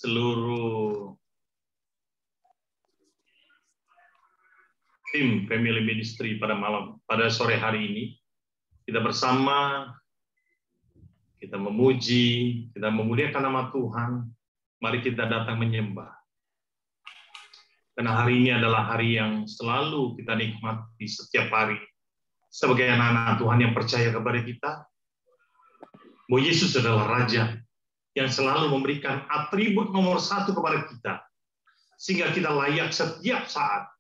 seluruh tim Family Ministry pada sore hari ini. Kita bersama, kita memuji, kita memuliakan nama Tuhan. Mari kita datang menyembah. Karena hari ini adalah hari yang selalu kita nikmati setiap hari. Sebagai anak-anak Tuhan yang percaya kepada kita, bahwa Yesus adalah Raja yang selalu memberikan atribut nomor 1 kepada kita, sehingga kita layak setiap saat.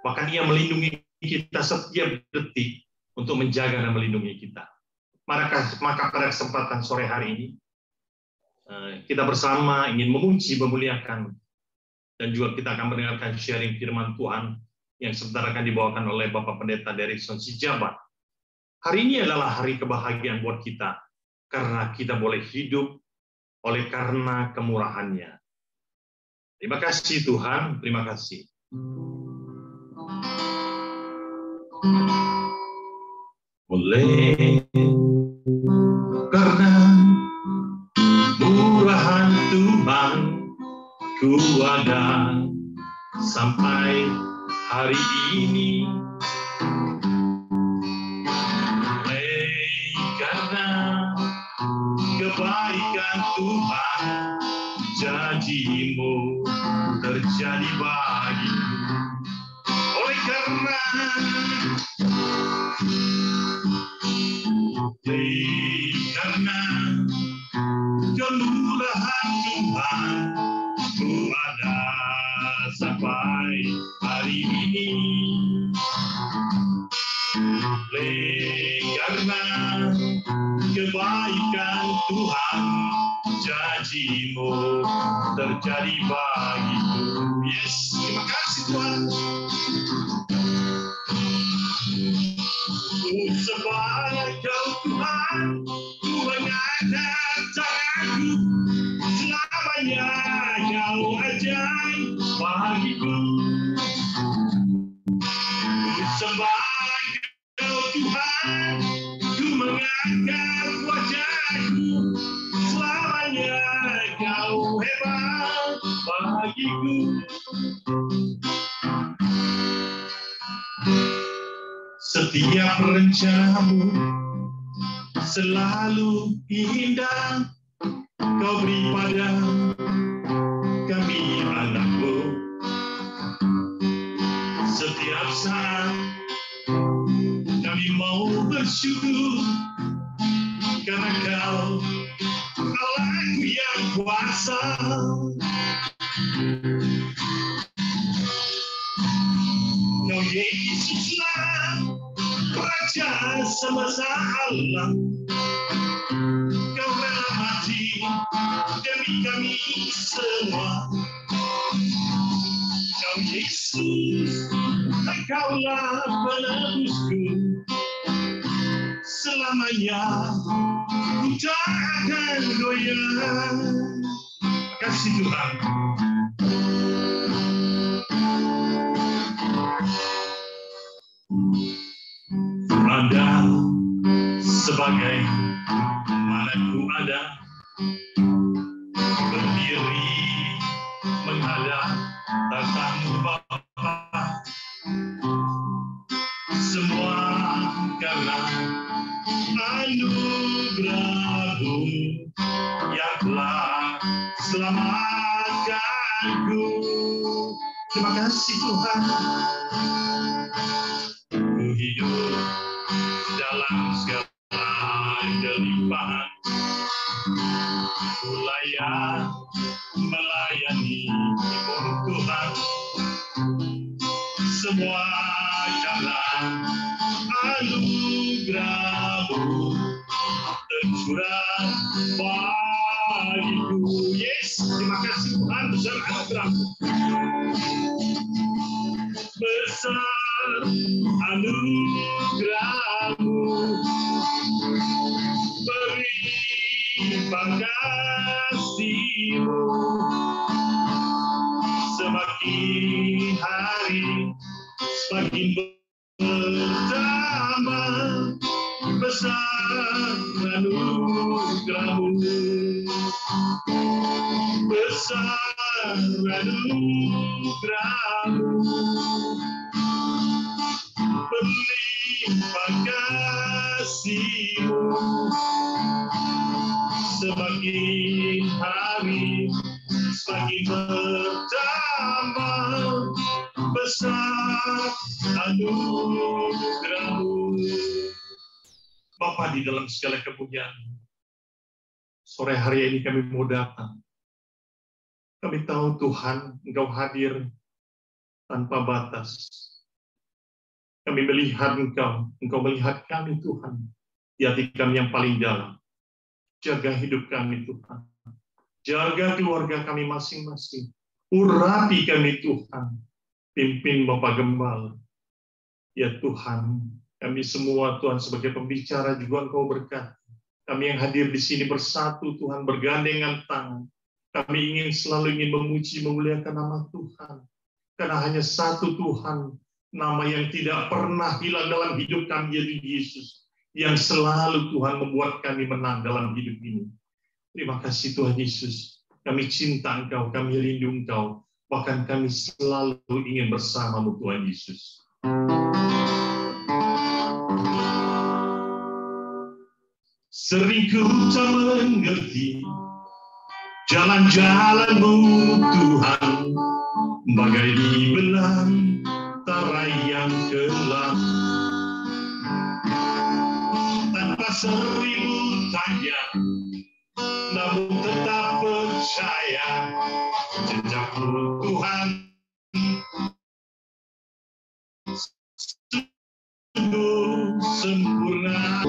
Bahkan Ia melindungi kita setiap detik untuk menjaga dan melindungi kita. Maka pada kesempatan sore hari ini, kita bersama ingin memuji, memuliakan, dan juga kita akan mendengarkan sharing firman Tuhan yang sebentar akan dibawakan oleh Bapak Pendeta Derikson Sijabat. Hari ini adalah hari kebahagiaan buat kita, karena kita boleh hidup oleh karena kemurahan-Nya. Terima kasih Tuhan, terima kasih. Oleh karena murahan Tuhan, ku ada sampai hari ini. Karena kebaikan Tuhan, janji-Mu terjadi bagiku. Oleh karena kemurahan Tuhan, ku ada sampai hari ini. Karena kebaikan Tuhan, janji-Mu terjadi bagiku. Yes, terima kasih Tuhan. Ku sembah Kau Tuhan, ku mengangkat tanganku, selamanya Kau ajaib bagiku. Ku sembah Kau Tuhan, ku mengangkat wajahku, selamanya Kau hebat bagiku. Setiap rencanamu selalu indah, Kau beri pada kami anak-Mu. Setiap saat kami mau bersyukur, karena Kau Allahku yang kuasa. Kau Yesuslah Raja semasa alam. Kau rela mati demi kami semua. Kau Yesus, Engkaulah penebusku. Selamanya ku tak akan goyah. Terima kasih Tuhan. Ada sebagai manaku ada, berdiri menghadap tatamu Bapa. Semua karena anugerah-Mu yang telah selamatkanku. Terima kasih Tuhan. Ku hidup dalam segala kelimpahan, ku layak melayani Tuhan. Semua karena anugerah-Mu tercurah bagiku. Yes, terima kasih Tuhan besar anugerah-Mu. Besar anugerah-Mu, berlimpah kasih-Mu. Semakin hari semakin bertambah besar anugerah-Mu. besar anugerah-Mu, berlimpah kasih-Mu, semakin hari semakin bertambah besar anugerah-Mu. Bapa, di dalam segala kemuliaan, sore hari ini kami mau datang. Kami tahu Tuhan, Engkau hadir tanpa batas. Kami melihat Engkau, Engkau melihat kami Tuhan, di hati kami yang paling dalam. Jaga hidup kami Tuhan. Jaga keluarga kami masing-masing. Urapi kami Tuhan. Pimpin Bapak Gembala. Ya Tuhan, kami semua Tuhan sebagai pembicara juga Engkau berkati. Kami yang hadir di sini bersatu Tuhan, bergandengan tangan. Kami selalu ingin memuji, memuliakan nama Tuhan. Karena hanya satu Tuhan, nama yang tidak pernah hilang dalam hidup kami, yaitu Yesus. Yang selalu Tuhan membuat kami menang dalam hidup ini. Terima kasih Tuhan Yesus. Kami cinta Engkau, kami rindu Engkau. Bahkan kami selalu ingin bersama-Mu Tuhan Yesus. Sering ku tak mengerti jalan-jalan-Mu Tuhan, bagai di belantara yang gelap. Tanpa seribu tanya, namun tetap percaya jejak-Mu Tuhan sungguh sempurna.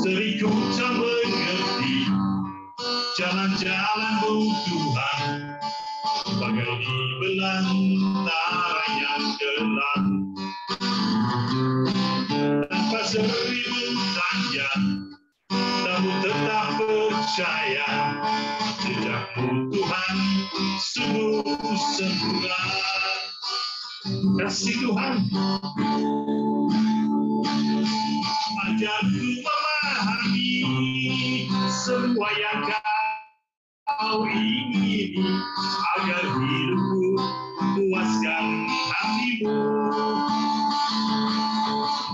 Sering ku tak mengerti jalan-jalan-Mu Tuhan, bagai di belantara yang gelap. Tanpa seribu tanya, namun tetap percaya jejak-Mu Tuhan sungguh sempurna. Kasih Tuhan, ajarku memahami semua yang Kau ingini, agar hidupku puaskan hati-Mu.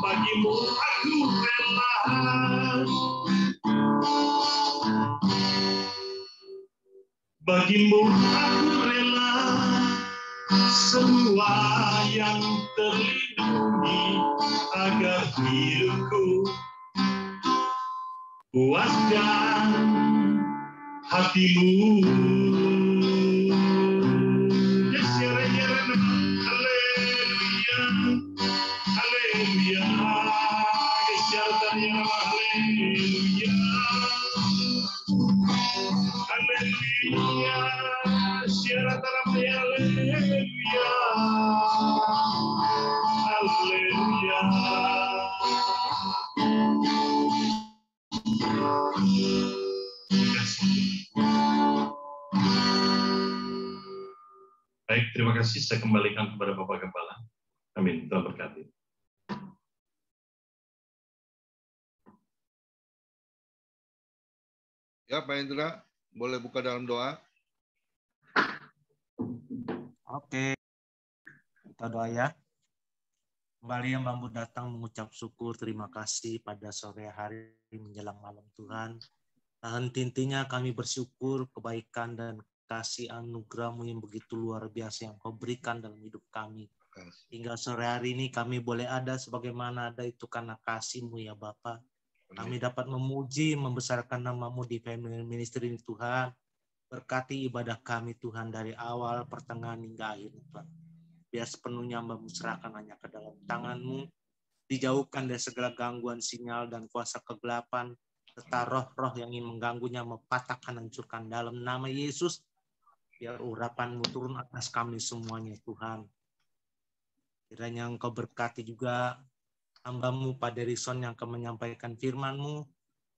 Bagi-Mu aku rela, bagi-Mu aku rela, semua yang terlindungi, agar hidupku puaskan hati-Mu. Haleluya, haleluya, haleluya, haleluya, haleluya. Baik, terima kasih. Saya kembalikan kepada Bapak Gembala. Amin. Tuhan berkati. Ya, Pak Indra, boleh buka dalam doa? Oke, kita doa ya. Kembali yang mampu datang mengucap syukur, terima kasih pada sore hari menjelang malam Tuhan. Nah, intinya kami bersyukur kebaikan dan kasih anugerah-Mu yang begitu luar biasa yang Kau berikan dalam hidup kami. Hingga sore hari ini kami boleh ada sebagaimana ada itu karena kasih-Mu ya Bapa. Kami dapat memuji, membesarkan nama-Mu di Family Ministry ini Tuhan. Berkati ibadah kami Tuhan dari awal, pertengahan hingga akhir Tuhan. Biar sepenuhnya Hamba-Mu serahkan hanya ke dalam tangan-Mu. Dijauhkan dari segala gangguan sinyal dan kuasa kegelapan. Serta roh-roh yang ingin mengganggunya, mempatahkan, hancurkan dalam nama Yesus. Biar urapan-Mu turun atas kami semuanya Tuhan. Kiranya Engkau berkati juga hamba-Mu Pak Derison yang akan menyampaikan firman-Mu.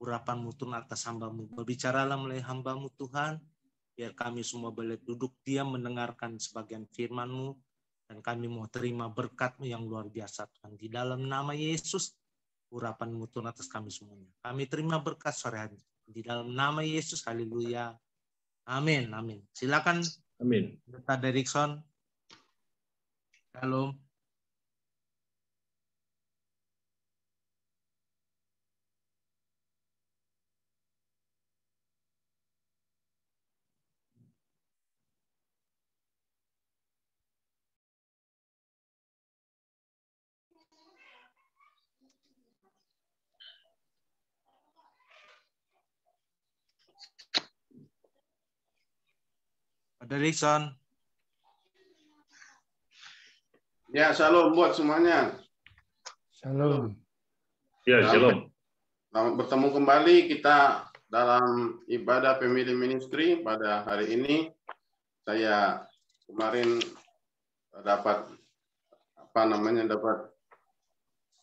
Urapan-Mu turun atas hamba-Mu. Berbicaralah melalui hamba-Mu Tuhan. Biar kami semua boleh duduk diam mendengarkan sebagian firman-Mu. Dan kami mau terima berkat-Mu yang luar biasa Tuhan. Di dalam nama Yesus, urapan-Mu turun atas kami semuanya. Kami terima berkat sore hari. Di dalam nama Yesus, haleluya. Amin, amin. Silakan Amin. Pendeta Derikson. Shalom. Pak Derikson. Ya, shalom buat semuanya. Shalom. Ya, shalom. Selamat bertemu kembali kita dalam ibadah Family Ministry pada hari ini. Saya kemarin dapat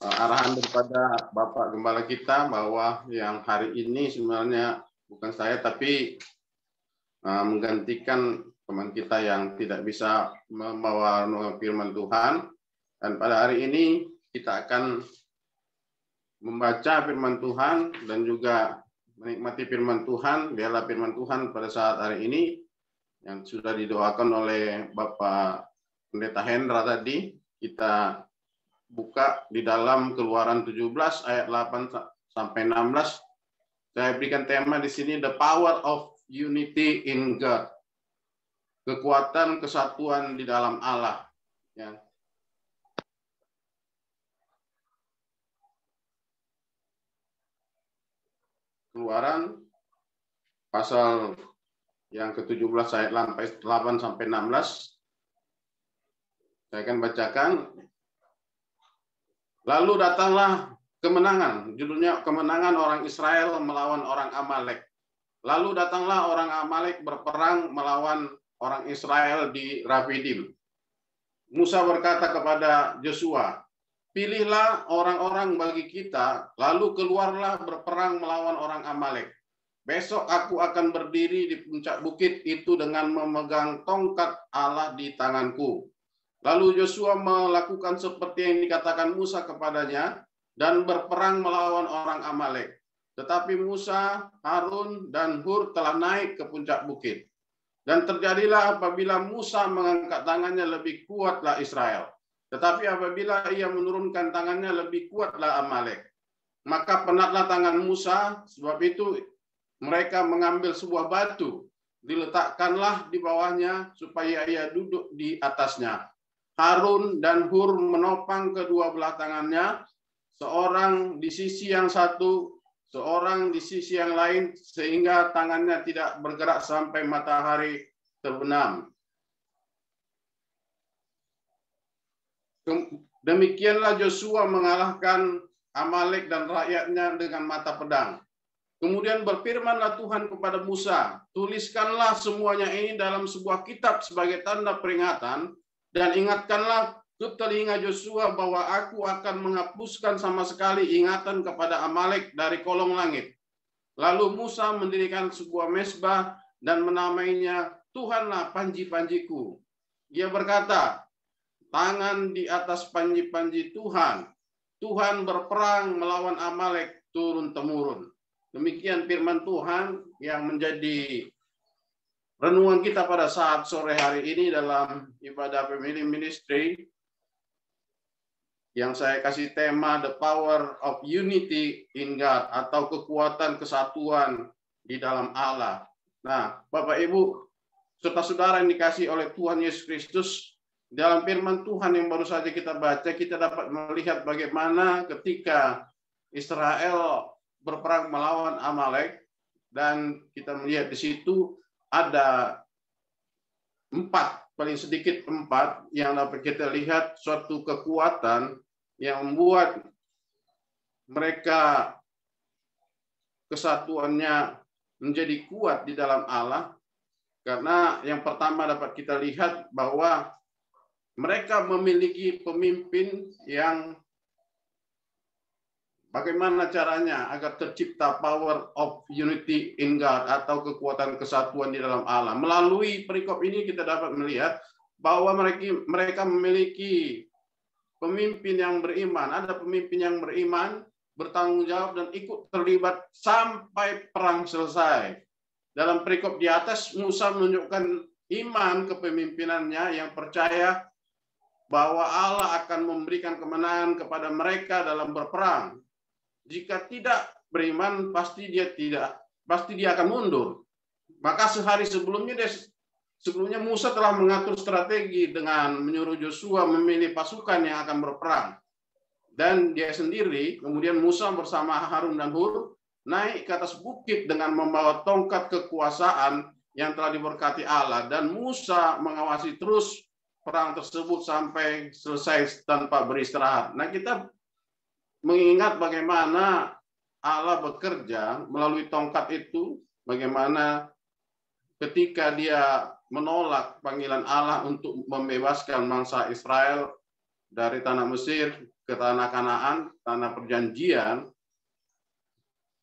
arahan daripada Bapak Gembala kita bahwa yang hari ini sebenarnya bukan saya tapi menggantikan teman kita yang tidak bisa membawa firman Tuhan. Dan pada hari ini kita akan membaca firman Tuhan dan juga menikmati firman Tuhan, biarlah firman Tuhan pada saat hari ini yang sudah didoakan oleh Bapak Pendeta Hendra tadi, kita buka di dalam Keluaran 17 ayat 8 sampai 16. Saya berikan tema di sini, The Power of Unity in God. Kekuatan kesatuan di dalam Allah. Ya. Keluaran pasal yang ke-17 ayat 8 sampai 16. Saya akan bacakan. Lalu datanglah kemenangan, judulnya kemenangan orang Israel melawan orang Amalek. Lalu datanglah orang Amalek berperang melawan orang Israel di Rafidim. Musa berkata kepada Yosua, pilihlah orang-orang bagi kita, lalu keluarlah berperang melawan orang Amalek. Besok aku akan berdiri di puncak bukit itu dengan memegang tongkat Allah di tanganku. Lalu Yosua melakukan seperti yang dikatakan Musa kepadanya dan berperang melawan orang Amalek. Tetapi Musa, Harun, dan Hur telah naik ke puncak bukit. Dan terjadilah apabila Musa mengangkat tangannya lebih kuatlah Israel. Tetapi apabila ia menurunkan tangannya lebih kuatlah Amalek. Maka penatlah tangan Musa, sebab itu mereka mengambil sebuah batu, diletakkanlah di bawahnya supaya ia duduk di atasnya. Harun dan Hur menopang kedua belah tangannya, seorang di sisi yang satu, seorang di sisi yang lain, sehingga tangannya tidak bergerak sampai matahari terbenam. Demikianlah Yosua mengalahkan Amalek dan rakyatnya dengan mata pedang. Kemudian berfirmanlah Tuhan kepada Musa, tuliskanlah semuanya ini dalam sebuah kitab sebagai tanda peringatan, dan ingatkanlah ke telinga Yosua bahwa aku akan menghapuskan sama sekali ingatan kepada Amalek dari kolong langit. Lalu Musa mendirikan sebuah mezbah dan menamainya Tuhanlah panji-panjiku. Dia berkata, tangan di atas panji-panji Tuhan. Tuhan berperang melawan Amalek turun-temurun. Demikian firman Tuhan yang menjadi renungan kita pada saat sore hari ini dalam ibadah Family Ministry yang saya kasih tema The Power of Unity in God atau kekuatan kesatuan di dalam Allah. Nah, Bapak Ibu, serta saudara yang dikasih oleh Tuhan Yesus Kristus, dalam firman Tuhan yang baru saja kita baca, kita dapat melihat bagaimana ketika Israel berperang melawan Amalek, dan kita melihat di situ ada paling sedikit empat yang dapat kita lihat suatu kekuatan yang membuat mereka kesatuannya menjadi kuat di dalam Allah. Karena yang pertama dapat kita lihat bahwa mereka memiliki pemimpin yang bagaimana caranya agar tercipta power of unity in God atau kekuatan kesatuan di dalam Allah. Melalui perikop ini kita dapat melihat bahwa mereka memiliki pemimpin yang beriman. Ada pemimpin yang beriman, bertanggung jawab dan ikut terlibat sampai perang selesai. dalam perikop di atas, Musa menunjukkan iman kepemimpinannya yang percaya bahwa Allah akan memberikan kemenangan kepada mereka dalam berperang. Jika tidak beriman, pasti dia akan mundur. Maka sehari sebelumnya Musa telah mengatur strategi dengan menyuruh Joshua memilih pasukan yang akan berperang. Dan dia sendiri, kemudian Musa bersama Harun dan Hur naik ke atas bukit dengan membawa tongkat kekuasaan yang telah diberkati Allah. Dan Musa mengawasi terus perang tersebut sampai selesai tanpa beristirahat. Nah, kita mengingat bagaimana Allah bekerja melalui tongkat itu, bagaimana ketika dia menolak panggilan Allah untuk membebaskan bangsa Israel dari tanah Mesir ke tanah Kanaan, tanah perjanjian,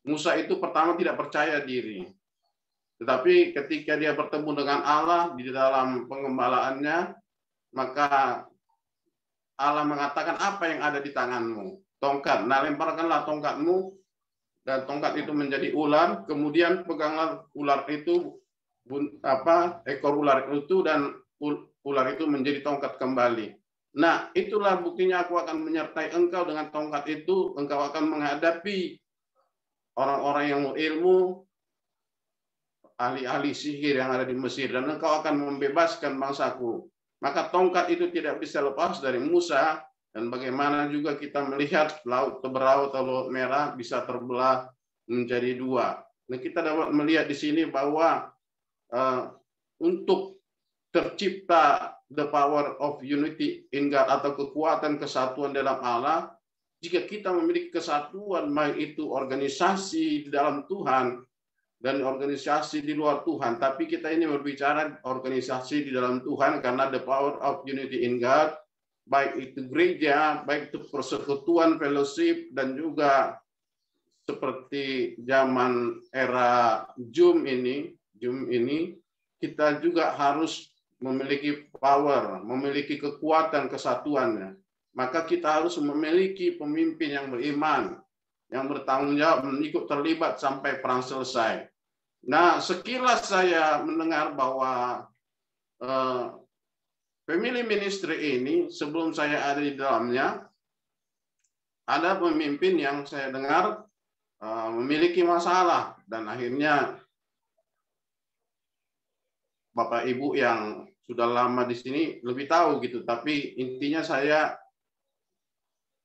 Musa itu pertama tidak percaya diri. Tetapi ketika dia bertemu dengan Allah di dalam pengembalaannya, maka Allah mengatakan, apa yang ada di tanganmu? Tongkat. Nah, lemparkanlah tongkatmu, dan tongkat itu menjadi ular. Kemudian peganglah ular itu, ekor ular itu, dan ular itu menjadi tongkat kembali. Nah, itulah buktinya aku akan menyertai engkau dengan tongkat itu. Engkau akan menghadapi orang-orang yang berilmu, ahli-ahli sihir yang ada di Mesir, dan engkau akan membebaskan bangsaku. Maka tongkat itu tidak bisa lepas dari Musa, dan bagaimana juga kita melihat laut Teberau atau Laut Merah bisa terbelah menjadi dua. Nah, kita dapat melihat di sini bahwa untuk tercipta the power of unity in God atau kekuatan kesatuan dalam Allah, jika kita memiliki kesatuan, baik itu organisasi di dalam Tuhan dan organisasi di luar Tuhan, tapi kita ini berbicara organisasi di dalam Tuhan karena the power of unity in God, baik itu gereja, baik itu persekutuan, fellowship, dan juga seperti zaman era Zoom ini, kita juga harus memiliki power, memiliki kekuatan kesatuannya. Maka kita harus memiliki pemimpin yang beriman, yang bertanggung jawab, ikut terlibat sampai perang selesai. Nah, sekilas saya mendengar bahwa family ministry ini, sebelum saya ada di dalamnya, ada pemimpin yang saya dengar memiliki masalah, dan akhirnya Bapak Ibu yang sudah lama di sini lebih tahu gitu. Tapi intinya saya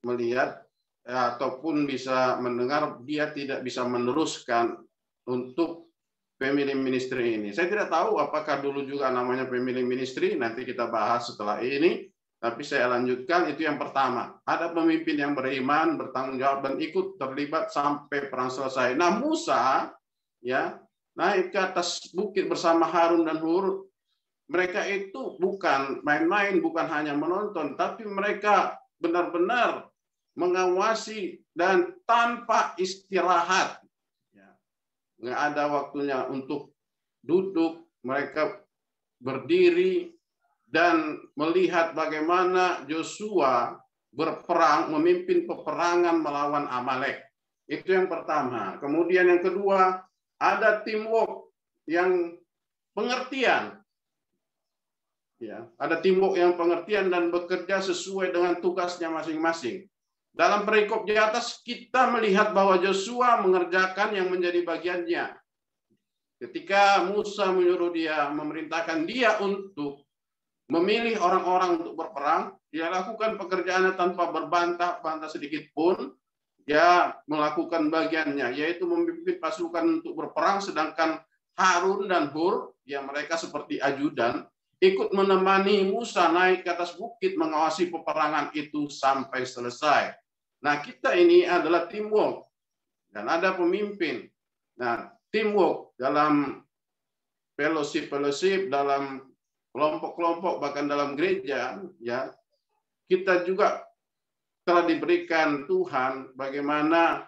melihat ataupun bisa mendengar dia tidak bisa meneruskan untuk family ministry ini. Saya tidak tahu apakah dulu juga namanya family ministry, nanti kita bahas setelah ini. Tapi saya lanjutkan, itu yang pertama. Ada pemimpin yang beriman, bertanggung jawab, dan ikut terlibat sampai perang selesai. Nah, Musa ya naik ke atas bukit bersama Harun dan Hur. Mereka itu bukan main-main, bukan hanya menonton, tapi mereka benar-benar mengawasi dan tanpa istirahat. Nggak ada waktunya untuk duduk, mereka berdiri dan melihat bagaimana Joshua berperang, memimpin peperangan melawan Amalek. Itu yang pertama. Kemudian yang kedua, ada teamwork yang pengertian. Ya, ada teamwork yang pengertian dan bekerja sesuai dengan tugasnya masing-masing. Dalam perikop di atas kita melihat bahwa Joshua mengerjakan yang menjadi bagiannya. Ketika Musa menyuruh dia, memerintahkan dia untuk memilih orang-orang untuk berperang, dia lakukan pekerjaannya tanpa berbantah-bantah sedikit pun. Dia melakukan bagiannya, yaitu memimpin pasukan untuk berperang, sedangkan Harun dan Hur, yang mereka seperti ajudan, ikut menemani Musa naik ke atas bukit mengawasi peperangan itu sampai selesai. Nah, kita ini adalah teamwork dan ada pemimpin. Nah, teamwork dalam fellowship, dalam kelompok-kelompok, bahkan dalam gereja, ya kita juga telah diberikan Tuhan bagaimana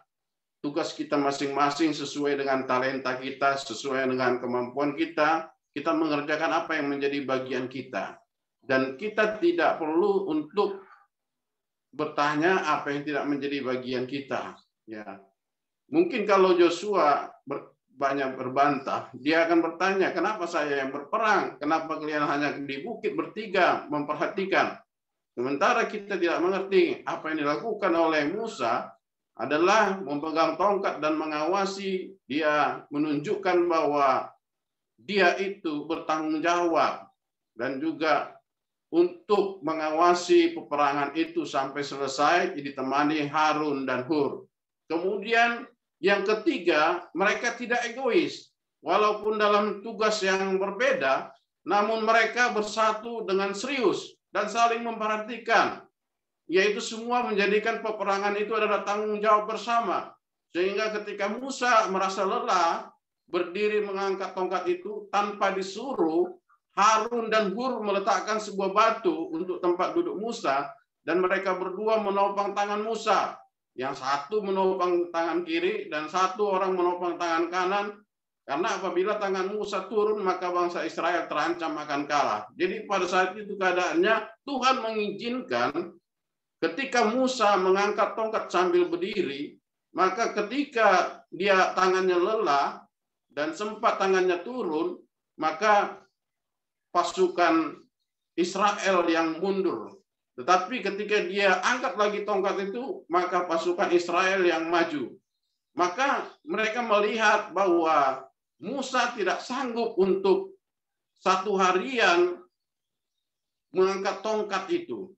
tugas kita masing-masing sesuai dengan talenta kita, sesuai dengan kemampuan kita. Kita mengerjakan apa yang menjadi bagian kita. Dan kita tidak perlu untuk bertanya apa yang tidak menjadi bagian kita. Ya, mungkin kalau Joshua banyak berbantah, dia akan bertanya, kenapa saya yang berperang? Kenapa kalian hanya di bukit bertiga memperhatikan? Sementara kita tidak mengerti apa yang dilakukan oleh Musa adalah memegang tongkat dan mengawasi. Dia menunjukkan bahwa dia itu bertanggung jawab dan juga untuk mengawasi peperangan itu sampai selesai ditemani Harun dan Hur. Kemudian yang ketiga, mereka tidak egois. Walaupun dalam tugas yang berbeda, namun mereka bersatu dengan serius dan saling memperhatikan, yaitu semua menjadikan peperangan itu adalah tanggung jawab bersama. Sehingga ketika Musa merasa lelah, berdiri mengangkat tongkat itu tanpa disuruh, Harun dan Hur meletakkan sebuah batu untuk tempat duduk Musa, dan mereka berdua menopang tangan Musa. Yang satu menopang tangan kiri, dan satu orang menopang tangan kanan. Karena apabila tangan Musa turun, maka bangsa Israel terancam akan kalah. Jadi pada saat itu keadaannya, Tuhan mengizinkan ketika Musa mengangkat tongkat sambil berdiri, maka ketika dia tangannya lelah dan sempat tangannya turun, maka pasukan Israel yang mundur. Tetapi ketika dia angkat lagi tongkat itu, maka pasukan Israel yang maju. Maka mereka melihat bahwa Musa tidak sanggup untuk satu harian mengangkat tongkat itu.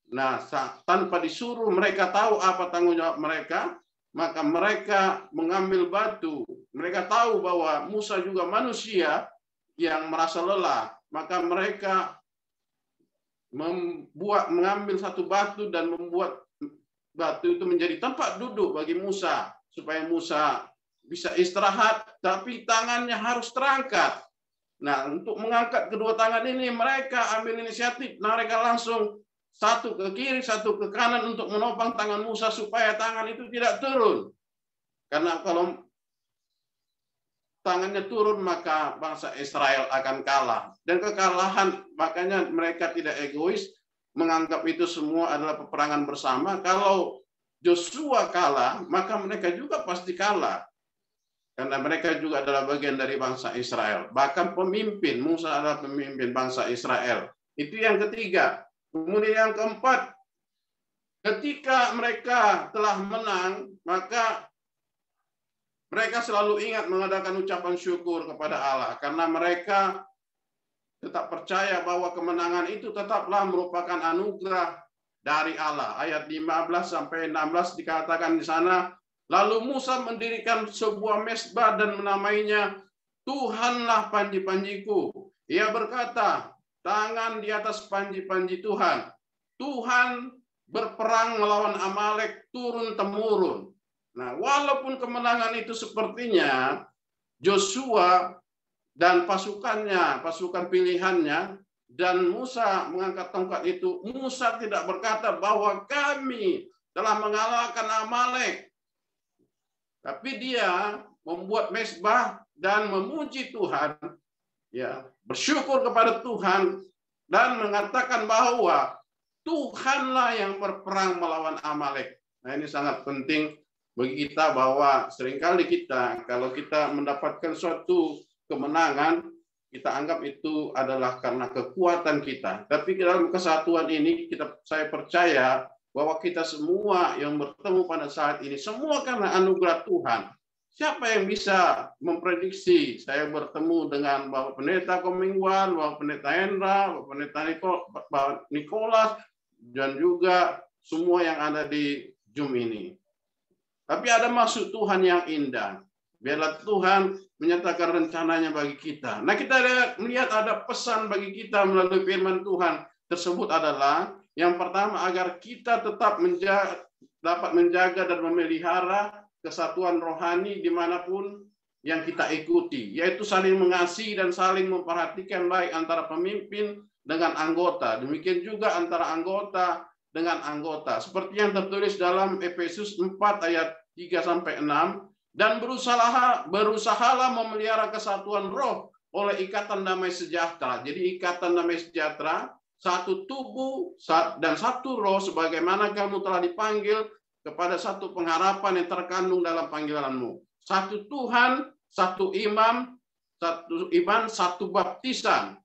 Nah, tanpa disuruh, mereka tahu apa tanggung jawab mereka, maka mereka mengambil batu. Mereka tahu bahwa Musa juga manusia yang merasa lelah, maka mereka mengambil satu batu dan membuat batu itu menjadi tempat duduk bagi Musa, supaya Musa bisa istirahat, tapi tangannya harus terangkat. Nah, untuk mengangkat kedua tangan ini, mereka ambil inisiatif. Mereka langsung satu ke kiri, satu ke kanan untuk menopang tangan Musa supaya tangan itu tidak turun. Karena kalau tangannya turun, maka bangsa Israel akan kalah. Dan kekalahan, makanya mereka tidak egois, menganggap itu semua adalah peperangan bersama. Kalau Joshua kalah, maka mereka juga pasti kalah. Karena mereka juga adalah bagian dari bangsa Israel. Bahkan pemimpin, Musa adalah pemimpin bangsa Israel. Itu yang ketiga. Kemudian yang keempat, ketika mereka telah menang, maka mereka selalu ingat mengadakan ucapan syukur kepada Allah. Karena mereka tetap percaya bahwa kemenangan itu tetaplah merupakan anugerah dari Allah. Ayat 15-16 dikatakan di sana, lalu Musa mendirikan sebuah mezbah dan menamainya Tuhanlah panji-panjiku. Ia berkata, tangan di atas panji-panji Tuhan. Tuhan berperang melawan Amalek turun-temurun. Nah, walaupun kemenangan itu sepertinya Joshua dan pasukannya, pasukan pilihannya, dan Musa mengangkat tongkat itu, Musa tidak berkata bahwa kami telah mengalahkan Amalek. Tapi dia membuat mezbah dan memuji Tuhan, ya, bersyukur kepada Tuhan dan mengatakan bahwa Tuhanlah yang berperang melawan Amalek. Nah, ini sangat penting bagi kita bahwa seringkali kita kalau kita mendapatkan suatu kemenangan, kita anggap itu adalah karena kekuatan kita. Tapi dalam kesatuan ini saya percaya bahwa kita semua yang bertemu pada saat ini, semua karena anugerah Tuhan. Siapa yang bisa memprediksi saya bertemu dengan Bapak Pendeta Komingwan, Bapak Pendeta Hendra, Bapak Pendeta Nikolas, dan juga semua yang ada di Zoom ini. Tapi ada maksud Tuhan yang indah. Biarlah Tuhan menyatakan rencananya bagi kita. Nah, kita melihat ada pesan bagi kita melalui firman Tuhan tersebut adalah yang pertama, agar kita tetap dapat menjaga dan memelihara kesatuan rohani dimanapun yang kita ikuti, yaitu saling mengasihi dan saling memperhatikan baik antara pemimpin dengan anggota. Demikian juga antara anggota dengan anggota. Seperti yang tertulis dalam Efesus 4 ayat 3-6, dan berusahalah memelihara kesatuan roh oleh ikatan damai sejahtera. Jadi ikatan damai sejahtera, satu tubuh dan satu roh, sebagaimana kamu telah dipanggil kepada satu pengharapan yang terkandung dalam panggilanmu. Satu Tuhan, satu iman, satu baptisan,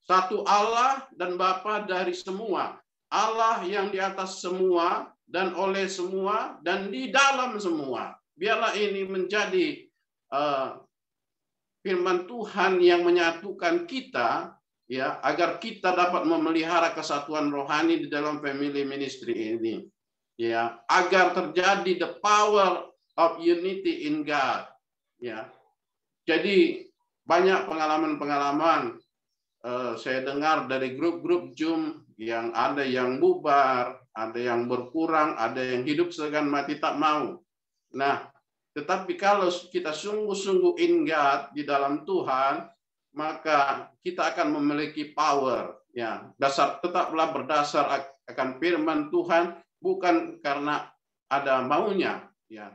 satu Allah dan Bapa dari semua. Allah yang di atas semua dan oleh semua dan di dalam semua. Biarlah ini menjadi firman Tuhan yang menyatukan kita, ya, agar kita dapat memelihara kesatuan rohani di dalam family ministry ini, ya, agar terjadi the power of unity in God, ya. Jadi banyak pengalaman-pengalaman saya dengar dari grup-grup Zoom yang ada yang bubar, ada yang berkurang, ada yang hidup segan mati tak mau. Nah, tetapi kalau kita sungguh-sungguh in God di dalam Tuhan, maka kita akan memiliki power. Ya, tetaplah berdasar akan firman Tuhan, bukan karena ada maunya, ya,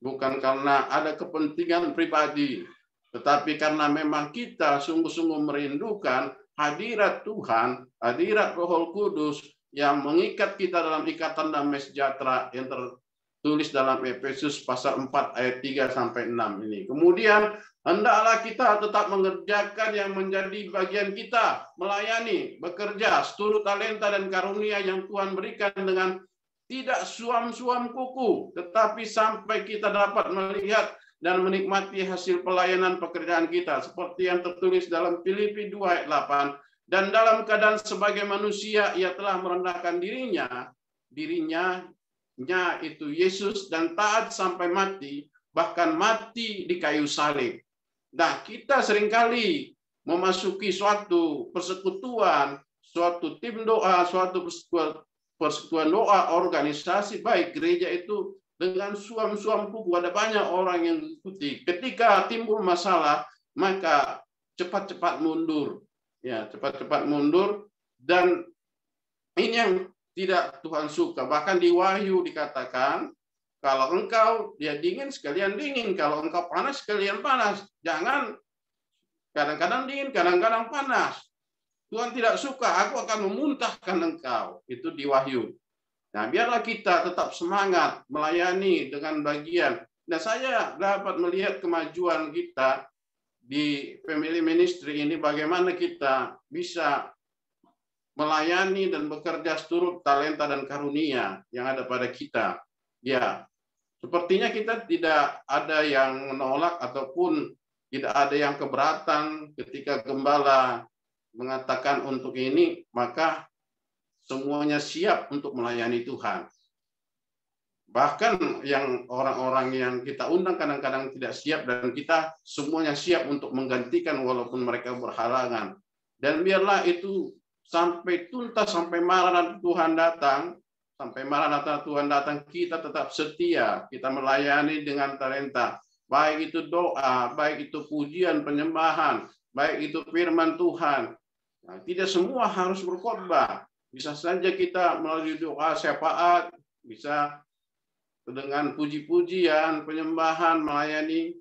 bukan karena ada kepentingan pribadi, tetapi karena memang kita sungguh-sungguh merindukan hadirat Tuhan, hadirat Roh Kudus yang mengikat kita dalam ikatan damai sejahtera yang tertulis dalam Efesus pasal 4 ayat 3 sampai 6 ini. Kemudian hendaklah kita tetap mengerjakan yang menjadi bagian kita, melayani, bekerja, seturut talenta dan karunia yang Tuhan berikan dengan tidak suam-suam kuku, tetapi sampai kita dapat melihat dan menikmati hasil pelayanan pekerjaan kita, seperti yang tertulis dalam Filipi 2 ayat 8, dan dalam keadaan sebagai manusia, ia telah merendahkan dirinya itu Yesus, dan taat sampai mati, bahkan mati di kayu salib. Nah, kita seringkali memasuki suatu persekutuan, suatu tim doa, suatu persekutuan doa, organisasi, baik gereja itu dengan suam-suam kuku, ada banyak orang yang mengikuti. Ketika timbul masalah, maka cepat-cepat mundur. Ya, cepat-cepat mundur, dan ini yang tidak Tuhan suka. Bahkan di Wahyu dikatakan, kalau engkau dia dingin sekalian dingin, kalau engkau panas sekalian panas. Jangan kadang-kadang dingin, kadang-kadang panas. Tuhan tidak suka, aku akan memuntahkan engkau. Itu di Wahyu. Nah, biarlah kita tetap semangat melayani dengan bagian. Nah, saya dapat melihat kemajuan kita di family ministry ini, bagaimana kita bisa melayani dan bekerja seturut talenta dan karunia yang ada pada kita. Ya, sepertinya kita tidak ada yang menolak ataupun tidak ada yang keberatan ketika gembala mengatakan untuk ini, maka semuanya siap untuk melayani Tuhan. Bahkan yang orang-orang yang kita undang kadang-kadang tidak siap, dan kita semuanya siap untuk menggantikan walaupun mereka berhalangan. Dan biarlah itu sampai tuntas, sampai Maranatha Tuhan datang, kita tetap setia, kita melayani dengan talenta. Baik itu doa, baik itu pujian, penyembahan, baik itu firman Tuhan. Nah, tidak semua harus berkhotbah. Bisa saja kita melalui doa syafaat, bisa dengan puji-pujian, penyembahan, melayani.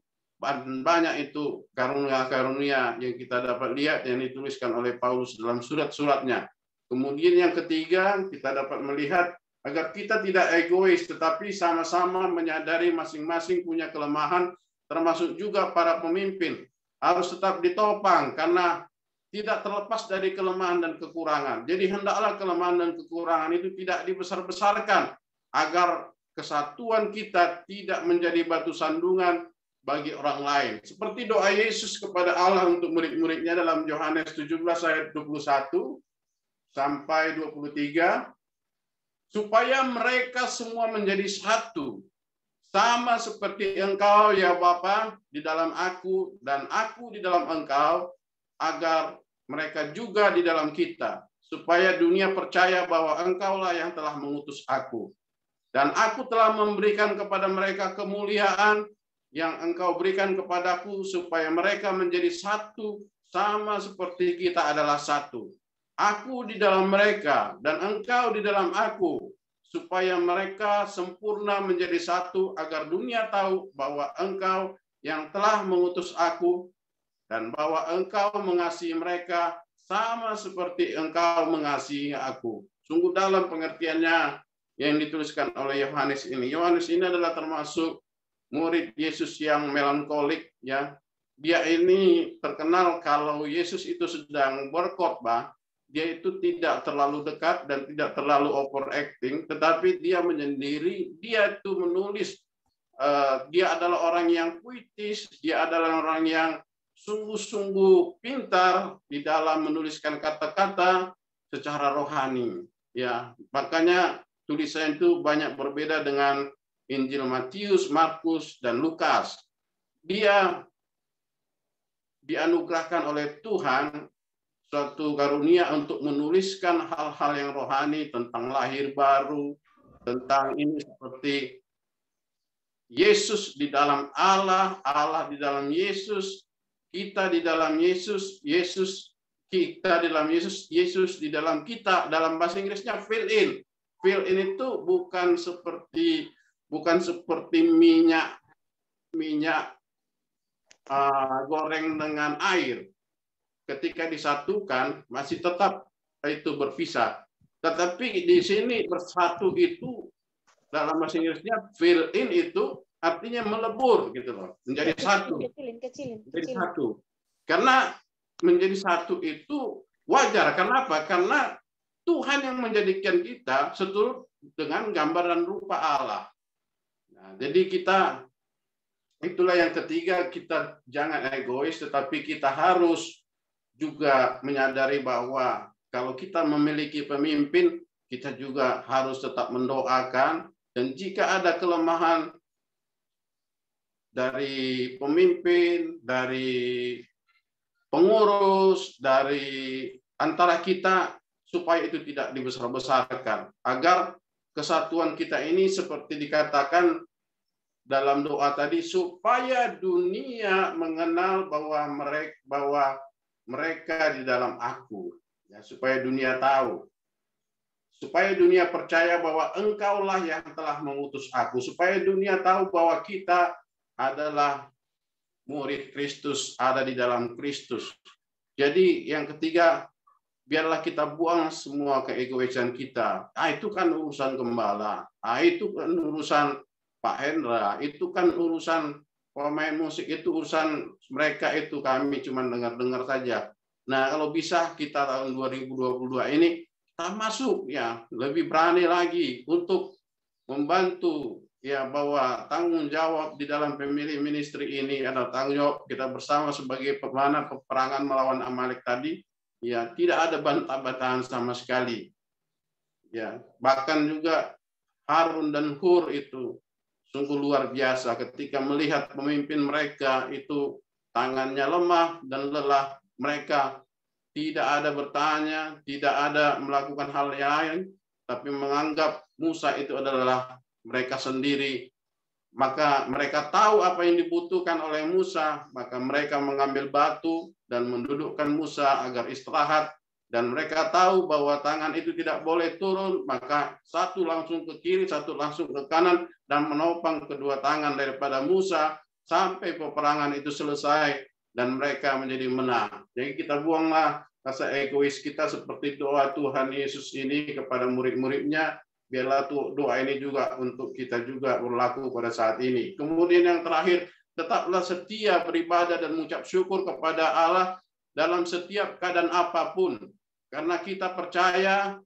Banyak itu karunia-karunia yang kita dapat lihat yang dituliskan oleh Paulus dalam surat-suratnya. Kemudian yang ketiga, kita dapat melihat agar kita tidak egois, tetapi sama-sama menyadari masing-masing punya kelemahan, termasuk juga para pemimpin. Harus tetap ditopang, karena tidak terlepas dari kelemahan dan kekurangan. Jadi hendaklah kelemahan dan kekurangan itu tidak dibesar-besarkan, agar kesatuan kita tidak menjadi batu sandungan bagi orang lain. Seperti doa Yesus kepada Allah untuk murid-muridnya dalam Yohanes 17 ayat 21 sampai 23, supaya mereka semua menjadi satu, sama seperti Engkau ya Bapa di dalam aku dan aku di dalam Engkau, agar mereka juga di dalam kita, supaya dunia percaya bahwa Engkaulah yang telah mengutus aku. Dan aku telah memberikan kepada mereka kemuliaan yang Engkau berikan kepadaku, supaya mereka menjadi satu, sama seperti kita adalah satu. Aku di dalam mereka, dan Engkau di dalam aku, supaya mereka sempurna menjadi satu, agar dunia tahu bahwa Engkau yang telah mengutus aku, dan bahwa Engkau mengasihi mereka sama seperti Engkau mengasihi aku. Sungguh dalam pengertiannya yang dituliskan oleh Yohanes ini. Yohanes ini adalah termasuk murid Yesus yang melankolik, ya, dia ini terkenal kalau Yesus itu sedang berkhotbah, dia itu tidak terlalu dekat dan tidak terlalu overacting, tetapi dia menyendiri, dia itu menulis. Dia adalah orang yang puitis, dia adalah orang yang sungguh-sungguh pintar di dalam menuliskan kata-kata secara rohani. Ya, makanya tulisan itu banyak berbeda dengan Injil Matius, Markus, dan Lukas. Dia dianugerahkan oleh Tuhan suatu karunia untuk menuliskan hal-hal yang rohani tentang lahir baru, tentang ini seperti Yesus di dalam Allah, Allah di dalam Yesus, kita di dalam Yesus, Yesus kita di dalam Yesus, Yesus di dalam kita. Dalam bahasa Inggrisnya fill in. Fill in itu bukan seperti minyak goreng dengan air. Ketika disatukan masih tetap itu berpisah. Tetapi di sini bersatu itu dalam bahasa Inggrisnya fill in itu artinya melebur gitu loh, menjadi satu. Menjadi satu. Karena menjadi satu itu wajar. Karena apa? Karena Tuhan yang menjadikan kita seturut dengan gambar dan rupa Allah. Nah, jadi kita, itulah yang ketiga, kita jangan egois, tetapi kita harus juga menyadari bahwa kalau kita memiliki pemimpin, kita juga harus tetap mendoakan. Dan jika ada kelemahan dari pemimpin, dari pengurus, dari antara kita, supaya itu tidak dibesar-besarkan. Agar kesatuan kita ini seperti dikatakan dalam doa tadi, supaya dunia mengenal bahwa mereka di dalam aku. Ya, supaya dunia tahu. Supaya dunia percaya bahwa engkaulah yang telah mengutus aku. Supaya dunia tahu bahwa kita adalah murid Kristus, ada di dalam Kristus. Jadi yang ketiga, biarlah kita buang semua keegoisan kita. Itu kan urusan gembala. Itu kan urusan Pak Hendra. Itu kan urusan pemain musik. Itu urusan mereka. Itu kami cuma dengar-dengar saja. Nah, kalau bisa kita tahun 2022 ini kita masuk ya lebih berani lagi untuk membantu ya bahwa tanggung jawab di dalam pemilih ministry ini adalah tanggung jawab kita bersama sebagai pemanah peperangan melawan Amalek tadi. Ya, tidak ada bantah-bantahan sama sekali. Ya, bahkan juga Harun dan Hur itu sungguh luar biasa ketika melihat pemimpin mereka itu tangannya lemah dan lelah, mereka tidak ada bertanya, tidak ada melakukan hal lain, tapi menganggap Musa itu adalah mereka sendiri. Maka mereka tahu apa yang dibutuhkan oleh Musa, maka mereka mengambil batu dan mendudukkan Musa agar istirahat, dan mereka tahu bahwa tangan itu tidak boleh turun, maka satu langsung ke kiri, satu langsung ke kanan, dan menopang kedua tangan daripada Musa sampai peperangan itu selesai dan mereka menjadi menang. Jadi kita buanglah rasa egois kita seperti doa Tuhan Yesus ini kepada murid-muridnya. Biarlah doa ini juga untuk kita juga berlaku pada saat ini. Kemudian yang terakhir, tetaplah setia beribadah dan mengucap syukur kepada Allah dalam setiap keadaan apapun. Karena kita percaya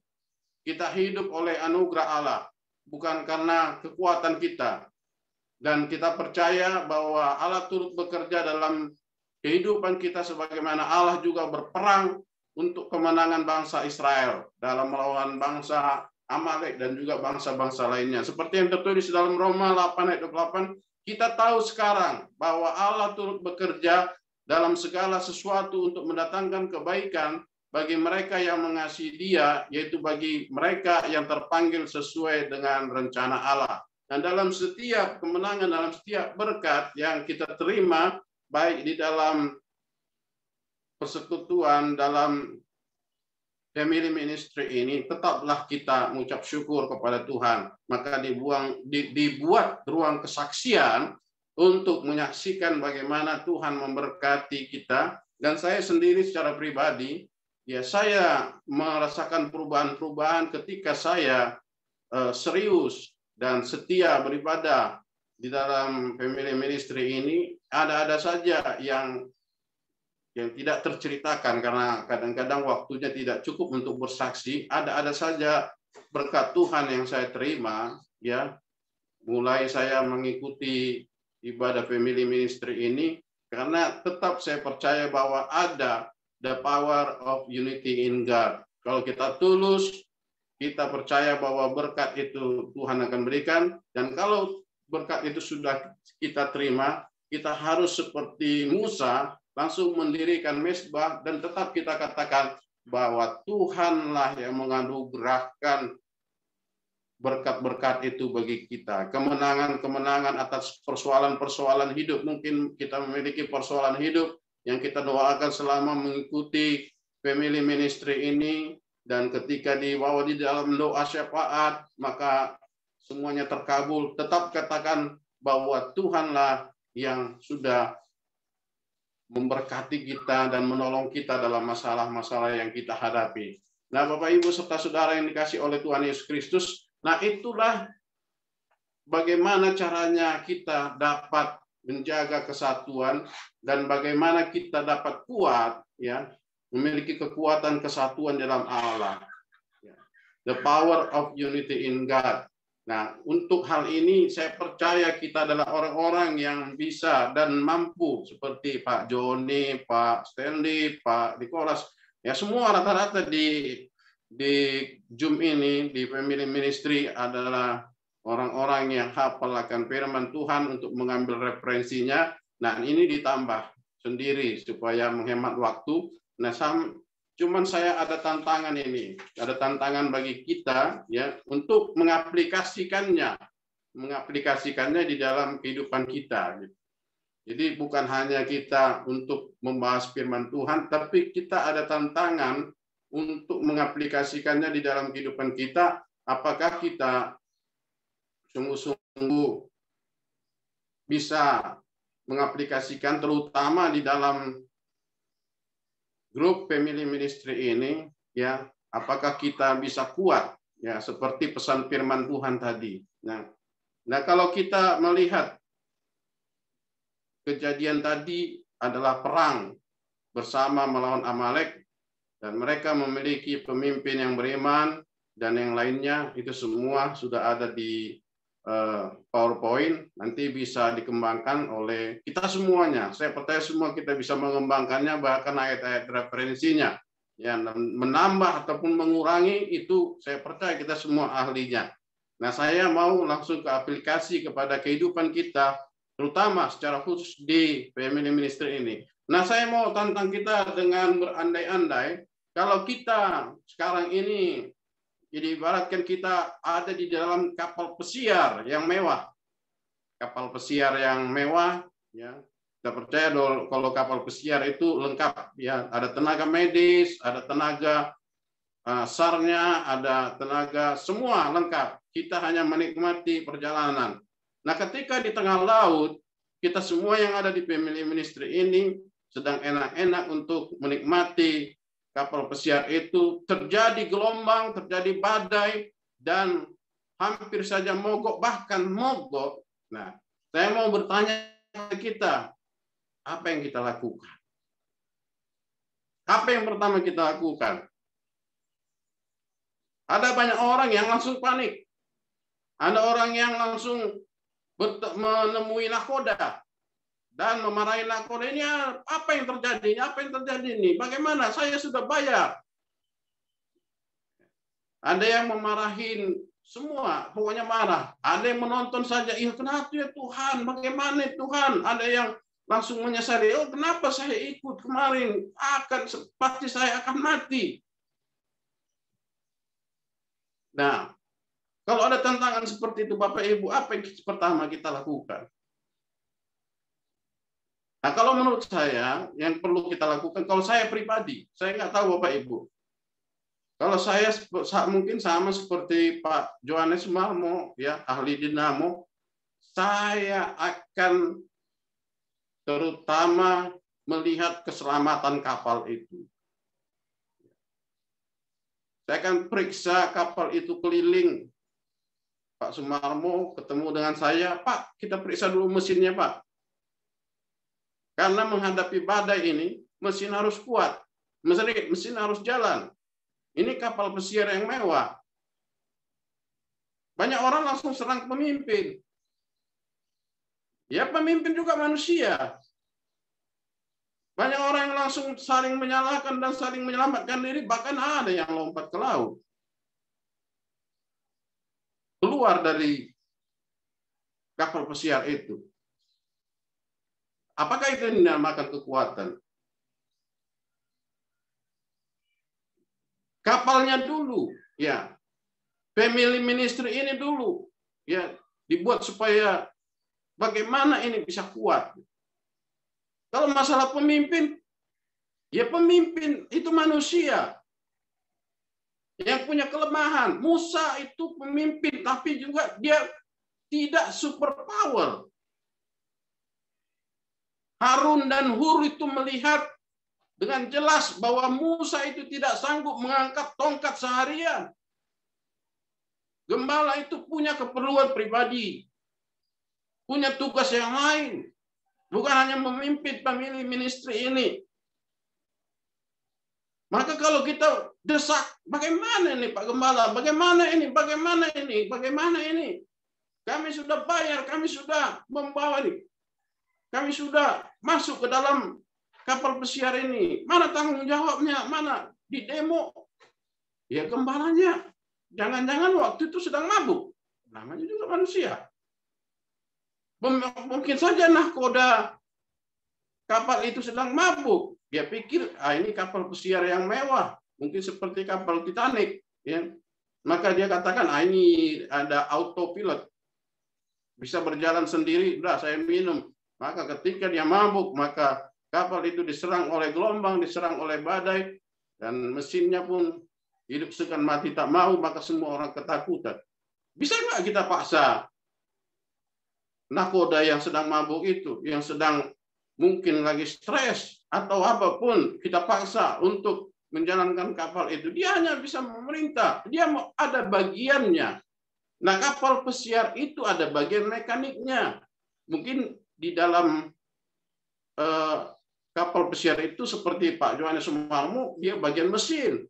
kita hidup oleh anugerah Allah, bukan karena kekuatan kita. Dan kita percaya bahwa Allah turut bekerja dalam kehidupan kita sebagaimana Allah juga berperang untuk kemenangan bangsa Israel dalam melawan bangsa Amalek dan juga bangsa-bangsa lainnya. Seperti yang tertulis dalam Roma 8 ayat 28, kita tahu sekarang bahwa Allah turut bekerja dalam segala sesuatu untuk mendatangkan kebaikan bagi mereka yang mengasihi Dia, yaitu bagi mereka yang terpanggil sesuai dengan rencana Allah. Dan dalam setiap kemenangan, dalam setiap berkat yang kita terima, baik di dalam persekutuan, dalam family ministry ini, tetaplah kita mengucap syukur kepada Tuhan. Maka dibuat ruang kesaksian untuk menyaksikan bagaimana Tuhan memberkati kita. Dan saya sendiri secara pribadi, ya saya merasakan perubahan-perubahan ketika saya serius dan setia beribadah di dalam family ministry ini ada saja yang tidak terceritakan karena kadang-kadang waktunya tidak cukup untuk bersaksi. Ada saja berkat Tuhan yang saya terima, ya. Mulai saya mengikuti ibadah family ministry ini karena tetap saya percaya bahwa ada the power of unity in God. Kalau kita tulus, kita percaya bahwa berkat itu Tuhan akan berikan, dan kalau berkat itu sudah kita terima, kita harus seperti Musa langsung mendirikan mezbah dan tetap kita katakan bahwa Tuhanlah yang menganugerahkan berkat-berkat itu bagi kita. Kemenangan-kemenangan atas persoalan-persoalan hidup. Mungkin kita memiliki persoalan hidup yang kita doakan selama mengikuti family ministry ini, dan ketika dibawa di dalam doa syafaat, maka semuanya terkabul. Tetap katakan bahwa Tuhanlah yang sudah memberkati kita dan menolong kita dalam masalah-masalah yang kita hadapi. Nah, Bapak Ibu serta saudara yang dikasih oleh Tuhan Yesus Kristus, nah itulah bagaimana caranya kita dapat menjaga kesatuan dan bagaimana kita dapat kuat, ya, memiliki kekuatan kesatuan dalam Allah. The power of unity in God. Nah, untuk hal ini saya percaya kita adalah orang-orang yang bisa dan mampu, seperti Pak Joni, Pak Stanley, Pak Nicholas. Ya, semua rata-rata di Zoom ini, di Family Ministry adalah orang-orang yang hafal akan firman Tuhan untuk mengambil referensinya. Nah, ini ditambah sendiri supaya menghemat waktu. Nah, cuman saya ada tantangan ini, ada tantangan bagi kita, ya, untuk mengaplikasikannya di dalam kehidupan kita. Jadi bukan hanya kita untuk membahas firman Tuhan, tapi kita ada tantangan untuk mengaplikasikannya di dalam kehidupan kita. Apakah kita sungguh-sungguh bisa mengaplikasikan, terutama di dalam grup family ministry ini, ya, apakah kita bisa kuat, ya, seperti pesan firman Tuhan tadi. Nah, kalau kita melihat kejadian tadi adalah perang bersama melawan Amalek, dan mereka memiliki pemimpin yang beriman dan yang lainnya, itu semua sudah ada di PowerPoint, nanti bisa dikembangkan oleh kita semuanya. Saya percaya semua kita bisa mengembangkannya, bahkan ayat-ayat referensinya, ya, menambah ataupun mengurangi, itu saya percaya kita semua ahlinya. Nah, saya mau langsung ke aplikasi kepada kehidupan kita, terutama secara khusus di family ministry ini. Nah, saya mau tantang kita dengan berandai-andai, kalau kita sekarang ini, jadi ibaratkan kita ada di dalam kapal pesiar yang mewah. Kapal pesiar yang mewah, ya. Kita percaya kalau kapal pesiar itu lengkap, ya. Ada tenaga medis, ada tenaga SAR-nya, ada tenaga, semua lengkap. Kita hanya menikmati perjalanan. Nah, ketika di tengah laut, kita semua yang ada di family ministry ini sedang enak-enak untuk menikmati kapal pesiar itu, terjadi gelombang, terjadi badai, dan hampir saja mogok, bahkan mogok. Nah, saya mau bertanya kepada kita, apa yang kita lakukan? Apa yang pertama kita lakukan? Ada banyak orang yang langsung panik. Ada orang yang langsung menemui nakoda dan memarahi nakoda, ini apa yang terjadi? Apa yang terjadi ini? Bagaimana? Saya sudah bayar. Ada yang memarahin semua, pokoknya marah. Ada yang menonton saja, iya kenapa ya Tuhan? Bagaimana Tuhan? Ada yang langsung menyesali, oh kenapa saya ikut kemarin? Pasti saya akan mati. Nah, kalau ada tantangan seperti itu, Bapak Ibu, apa yang pertama kita lakukan? Nah, kalau menurut saya, yang perlu kita lakukan, kalau saya pribadi, saya nggak tahu Bapak Ibu. Kalau saya mungkin sama seperti Pak Johannes Marmo, ya, ahli dinamo, saya akan terutama melihat keselamatan kapal itu. Saya akan periksa kapal itu keliling. Pak Sumarmo ketemu dengan saya, Pak, kita periksa dulu mesinnya, Pak. Karena menghadapi badai ini, mesin harus kuat, mesin harus jalan. Ini kapal pesiar yang mewah. Banyak orang langsung serang pemimpin. Ya, pemimpin juga manusia. Banyak orang yang langsung saling menyalahkan dan saling menyelamatkan diri, bahkan ada yang lompat ke laut. Keluar dari kapal pesiar itu. Apakah itu dinamakan kekuatan? Kapalnya dulu, ya. Family ministry ini dulu, ya, dibuat supaya bagaimana ini bisa kuat. Kalau masalah pemimpin, ya pemimpin itu manusia yang punya kelemahan. Musa itu pemimpin, tapi juga dia tidak super power. Harun dan Hur itu melihat dengan jelas bahwa Musa itu tidak sanggup mengangkat tongkat seharian. Gembala itu punya keperluan pribadi, punya tugas yang lain. Bukan hanya memimpin family ministry ini. Maka kalau kita desak, bagaimana ini Pak Gembala? Bagaimana ini? Bagaimana ini? Bagaimana ini? Kami sudah bayar, kami sudah membawa ini. Kami sudah masuk ke dalam kapal pesiar ini. Mana tanggung jawabnya? Mana di demo? Ya gembalanya. Jangan-jangan waktu itu sedang mabuk. Namanya juga manusia. Mungkin saja nahkoda kapal itu sedang mabuk. Dia pikir, ini kapal pesiar yang mewah. Mungkin seperti kapal Titanic. Ya. Maka dia katakan, ini ada autopilot. Bisa berjalan sendiri, udah saya minum. Maka ketika dia mabuk, maka kapal itu diserang oleh gelombang, diserang oleh badai, dan mesinnya pun hidup segan mati tak mau, maka semua orang ketakutan. Bisa nggak kita paksa nahkoda yang sedang mabuk itu, yang sedang mungkin lagi stres atau apapun, kita paksa untuk menjalankan kapal itu? Dia hanya bisa memerintah, dia ada bagiannya. Nah, kapal pesiar itu ada bagian mekaniknya. Mungkin di dalam kapal pesiar itu seperti Pak Johannes Sumarmo, dia bagian mesin,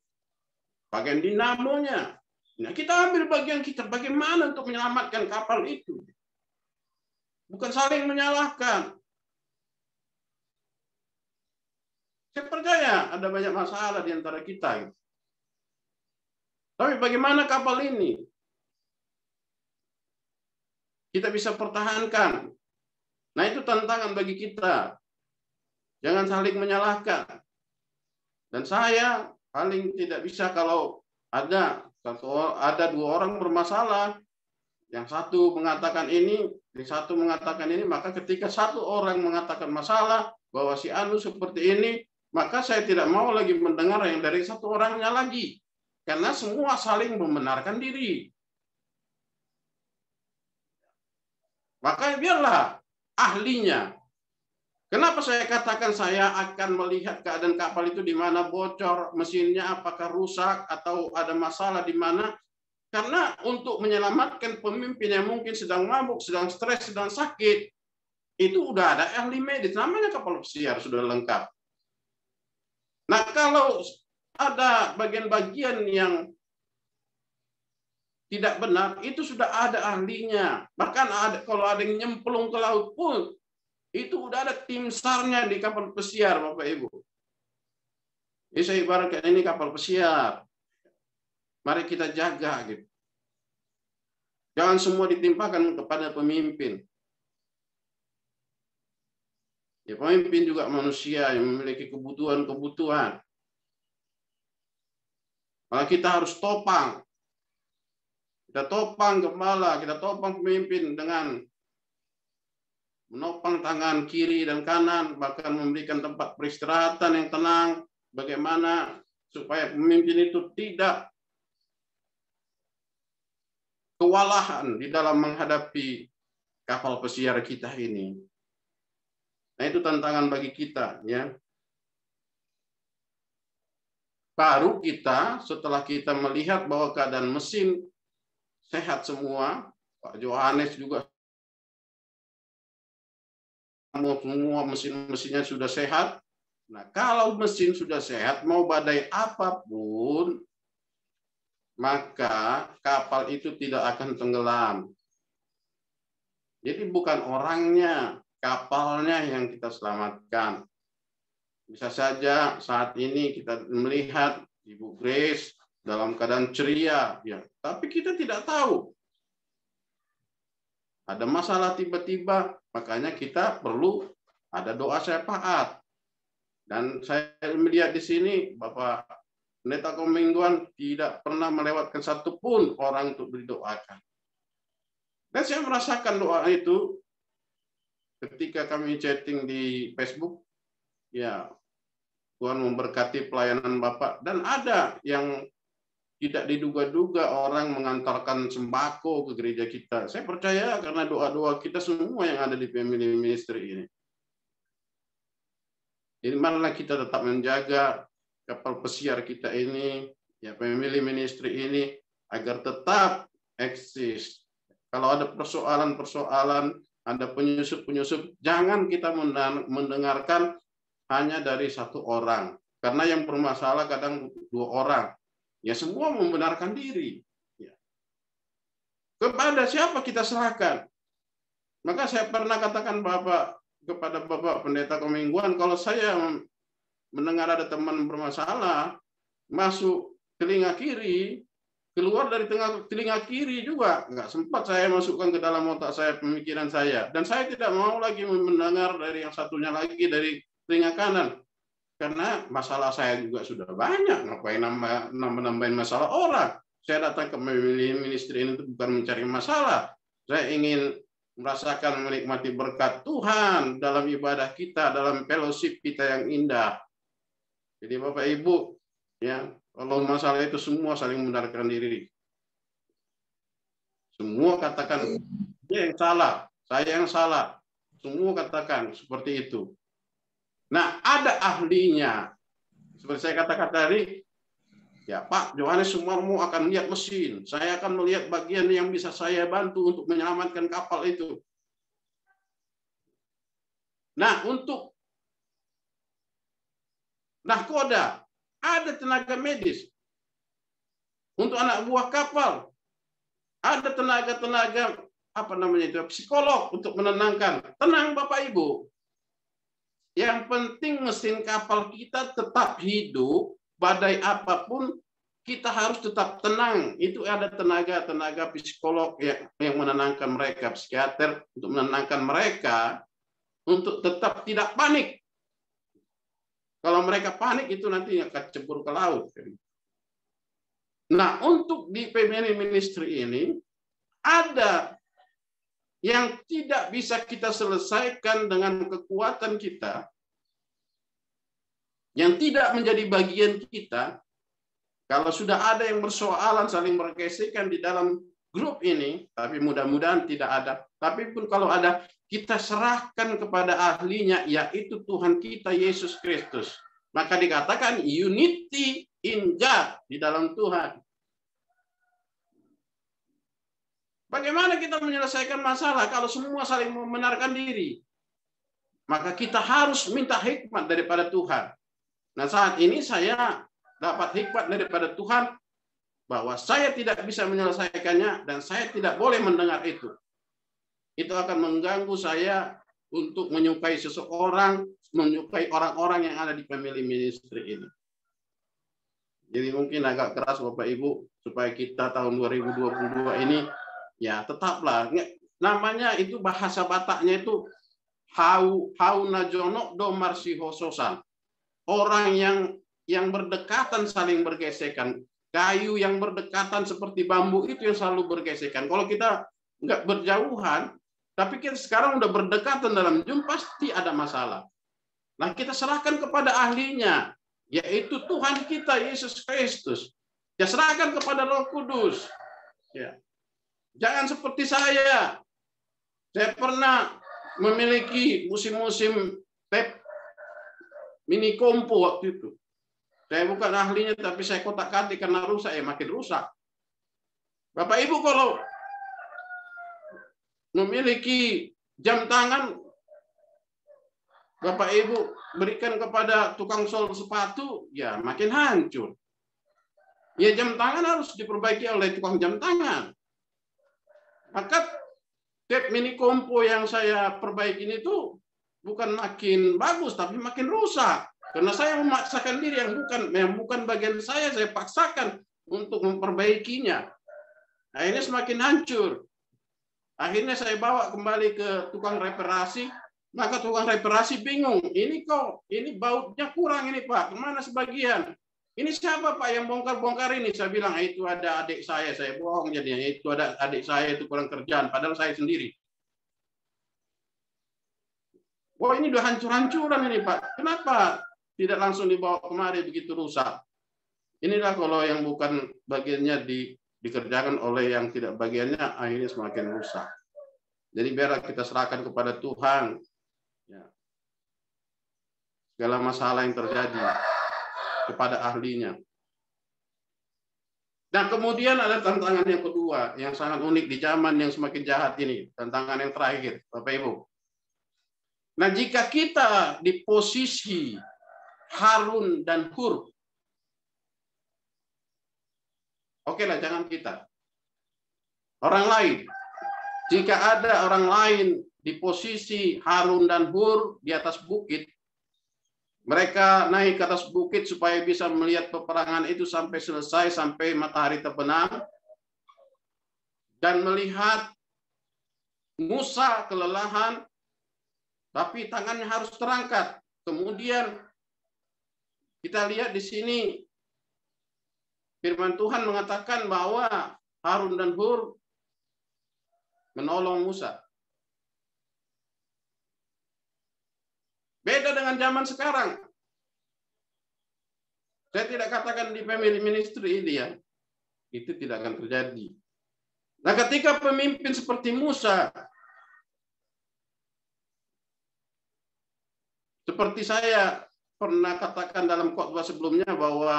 bagian dinamonya. Nah, kita ambil bagian kita, bagaimana untuk menyelamatkan kapal itu. Bukan saling menyalahkan. Saya percaya ada banyak masalah di antara kita. Tapi bagaimana kapal ini kita bisa pertahankan? Nah, itu tantangan bagi kita. Jangan saling menyalahkan. Dan saya paling tidak bisa kalau ada dua orang bermasalah, yang satu mengatakan ini, yang satu mengatakan ini, maka ketika satu orang mengatakan masalah bahwa si anu seperti ini, maka saya tidak mau lagi mendengar yang dari satu orangnya lagi, karena semua saling membenarkan diri. Maka biarlah ahlinya. Kenapa saya katakan saya akan melihat keadaan kapal itu di mana bocor, mesinnya apakah rusak atau ada masalah di mana? Karena untuk menyelamatkan pemimpin yang mungkin sedang mabuk, sedang stres, sedang sakit, itu udah ada ahli medis, namanya kapal pesiar sudah lengkap. Nah, kalau ada bagian-bagian yang tidak benar, itu sudah ada ahlinya. Bahkan kalau ada yang nyemplung ke laut pun, itu udah ada tim SAR-nya di kapal pesiar, Bapak Ibu. Jadi saya ibaratkan ini kapal pesiar. Mari kita jaga gitu. Jangan semua ditimpakan kepada pemimpin. Ya, pemimpin juga manusia yang memiliki kebutuhan-kebutuhan. Maka kita harus topang. Kita topang gembala, kita topang pemimpin dengan menopang tangan kiri dan kanan, bahkan memberikan tempat peristirahatan yang tenang. Bagaimana supaya pemimpin itu tidak kewalahan di dalam menghadapi kapal pesiar kita ini. Nah, itu tantangan bagi kita, ya. Baru kita setelah kita melihat bahwa keadaan mesin sehat semua, Pak Johannes juga semua mesin-mesinnya sudah sehat. Nah, kalau mesin sudah sehat, mau badai apapun, maka kapal itu tidak akan tenggelam. Jadi bukan orangnya, kapalnya yang kita selamatkan. Bisa saja saat ini kita melihat Ibu Grace dalam keadaan ceria, ya, tapi kita tidak tahu. Ada masalah tiba-tiba, makanya kita perlu ada doa syafaat. Dan saya melihat di sini, Bapak Pendeta Komingguan tidak pernah melewatkan satupun orang untuk didoakan. Dan saya merasakan doa itu ketika kami chatting di Facebook, ya Tuhan memberkati pelayanan Bapak. Dan ada yang tidak diduga-duga orang mengantarkan sembako ke gereja kita. Saya percaya karena doa-doa kita semua yang ada di Family Ministry ini. Jadi marilah kita tetap menjaga kapal pesiar kita ini, ya Family Ministry ini, agar tetap eksis. Kalau ada persoalan-persoalan, ada penyusup-penyusup, jangan kita mendengarkan hanya dari satu orang. Karena yang bermasalah kadang dua orang. Ya semua membenarkan diri. Ya. Kepada siapa kita serahkan? Maka saya pernah katakan kepada Bapak Pendeta Komingguan, kalau saya mendengar ada teman bermasalah, masuk telinga kiri, keluar dari telinga kiri juga. Nggak sempat saya masukkan ke dalam otak saya, pemikiran saya. Dan saya tidak mau lagi mendengar dari yang satunya lagi, dari telinga kanan. Karena masalah saya juga sudah banyak. Ngapain nambah-nambahin masalah orang? Saya datang ke ministry ini bukan mencari masalah. Saya ingin merasakan menikmati berkat Tuhan dalam ibadah kita, dalam fellowship kita yang indah. Jadi Bapak Ibu, ya kalau masalah itu semua saling membenarkan diri. Semua katakan dia yang salah, saya yang salah. Semua katakan seperti itu. Nah, ada ahlinya. Seperti saya katakan tadi, ya Pak Johannes Sumarmo akan lihat mesin. Saya akan melihat bagian yang bisa saya bantu untuk menyelamatkan kapal itu. Nah, untuk nahkoda, ada tenaga medis. Untuk anak buah kapal, ada tenaga-tenaga psikolog untuk menenangkan. Tenang Bapak Ibu. Yang penting mesin kapal kita tetap hidup, badai apapun kita harus tetap tenang. Itu ada tenaga psikolog yang menenangkan mereka, psikiater untuk menenangkan mereka untuk tetap tidak panik. Kalau mereka panik itu nanti akan cebur ke laut. Nah, untuk di Family Ministry ini ada yang tidak bisa kita selesaikan dengan kekuatan kita, yang tidak menjadi bagian kita. Kalau sudah ada yang bersoalan saling bergesekan di dalam grup ini, tapi mudah-mudahan tidak ada. Tapi pun kalau ada, kita serahkan kepada ahlinya, yaitu Tuhan kita Yesus Kristus. Maka dikatakan unity in God, di dalam Tuhan. Bagaimana kita menyelesaikan masalah kalau semua saling membenarkan diri? Maka kita harus minta hikmat daripada Tuhan. Nah, saat ini saya dapat hikmat daripada Tuhan bahwa saya tidak bisa menyelesaikannya dan saya tidak boleh mendengar itu. Itu akan mengganggu saya untuk menyukai seseorang, menyukai orang-orang yang ada di Family Ministry ini. Jadi mungkin agak keras Bapak Ibu supaya kita tahun 2022 ini ya tetaplah, namanya itu bahasa Bataknya itu hau najono do marsihososan. Orang yang berdekatan saling bergesekan. Kayu yang berdekatan seperti bambu itu yang selalu bergesekan. Kalau kita nggak berjauhan, tapi kita sekarang udah berdekatan dalam jum, pasti ada masalah. Nah, kita serahkan kepada ahlinya, yaitu Tuhan kita Yesus Kristus. Ya, serahkan kepada Roh Kudus. Ya. Jangan seperti saya. Saya pernah memiliki musim-musim tape mini kompo waktu itu. Saya bukan ahlinya, tapi saya kotak-katik karena rusak, ya makin rusak. Bapak Ibu, kalau memiliki jam tangan, Bapak Ibu berikan kepada tukang sol sepatu, ya makin hancur. Ya jam tangan harus diperbaiki oleh tukang jam tangan. Maka tape mini kompo yang saya perbaikin itu bukan makin bagus, tapi makin rusak. Karena saya memaksakan diri yang bukan bagian saya paksakan untuk memperbaikinya. Akhirnya semakin hancur. Akhirnya saya bawa kembali ke tukang reparasi, maka tukang reparasi bingung. Ini bautnya kurang ini Pak, kemana sebagian? Ini siapa Pak yang bongkar-bongkar ini? Saya bilang, itu ada adik saya bohong jadinya. Itu ada adik saya, itu kurang kerjaan, padahal saya sendiri. Wah ini udah hancur-hancuran ini Pak. Kenapa tidak langsung dibawa kemari begitu rusak? Inilah kalau yang bukan bagiannya dikerjakan oleh yang tidak bagiannya, akhirnya semakin rusak. Jadi biarlah kita serahkan kepada Tuhan ya, segala masalah yang terjadi kepada ahlinya. Dan kemudian ada tantangan yang kedua yang sangat unik di zaman yang semakin jahat ini, tantangan yang terakhir, Bapak Ibu. Nah, jika kita di posisi Harun dan Hur, oke lah, jangan kita. Orang lain. Jika ada orang lain di posisi Harun dan Hur di atas bukit, mereka naik ke atas bukit supaya bisa melihat peperangan itu sampai selesai, sampai matahari terbenam, dan melihat Musa kelelahan, tapi tangannya harus terangkat. Kemudian kita lihat di sini, firman Tuhan mengatakan bahwa Harun dan Hur menolong Musa. Beda dengan zaman sekarang. Saya tidak katakan di family ministry ini ya, itu tidak akan terjadi. Nah, ketika pemimpin seperti Musa, seperti saya pernah katakan dalam khotbah sebelumnya bahwa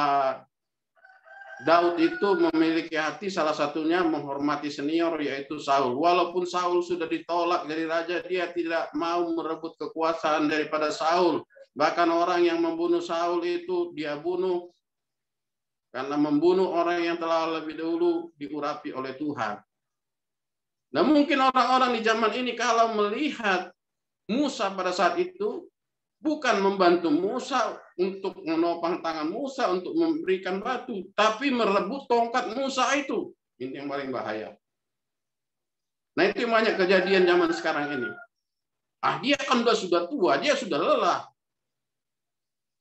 Daud itu memiliki hati, salah satunya menghormati senior, yaitu Saul. Walaupun Saul sudah ditolak jadi raja, dia tidak mau merebut kekuasaan daripada Saul. Bahkan orang yang membunuh Saul itu dia bunuh, karena membunuh orang yang telah lebih dahulu diurapi oleh Tuhan. Nah, mungkin orang-orang di zaman ini kalau melihat Musa pada saat itu, bukan membantu Musa untuk menopang tangan Musa untuk memberikan batu, tapi merebut tongkat Musa itu. Ini yang paling bahaya. Nah, itu banyak kejadian zaman sekarang ini. Dia kan sudah tua, dia sudah lelah.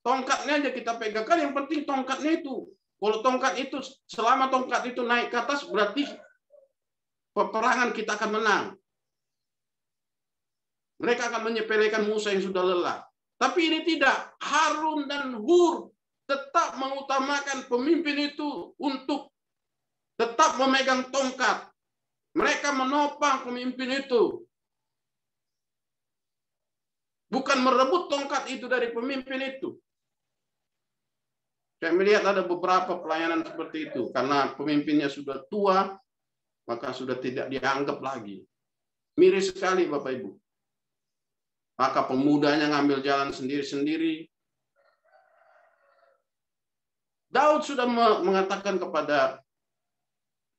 Tongkatnya aja kita pegangkan, yang penting tongkatnya itu. Kalau tongkat itu, selama tongkat itu naik ke atas, berarti peperangan kita akan menang. Mereka akan menyepelekan Musa yang sudah lelah. Tapi ini tidak. Harun dan Hur tetap mengutamakan pemimpin itu untuk tetap memegang tongkat. Mereka menopang pemimpin itu. Bukan merebut tongkat itu dari pemimpin itu. Saya melihat ada beberapa pelayanan seperti itu. Karena pemimpinnya sudah tua, maka sudah tidak dianggap lagi. Miris sekali Bapak Ibu. Maka pemudanya ngambil jalan sendiri-sendiri. Daud sudah mengatakan kepada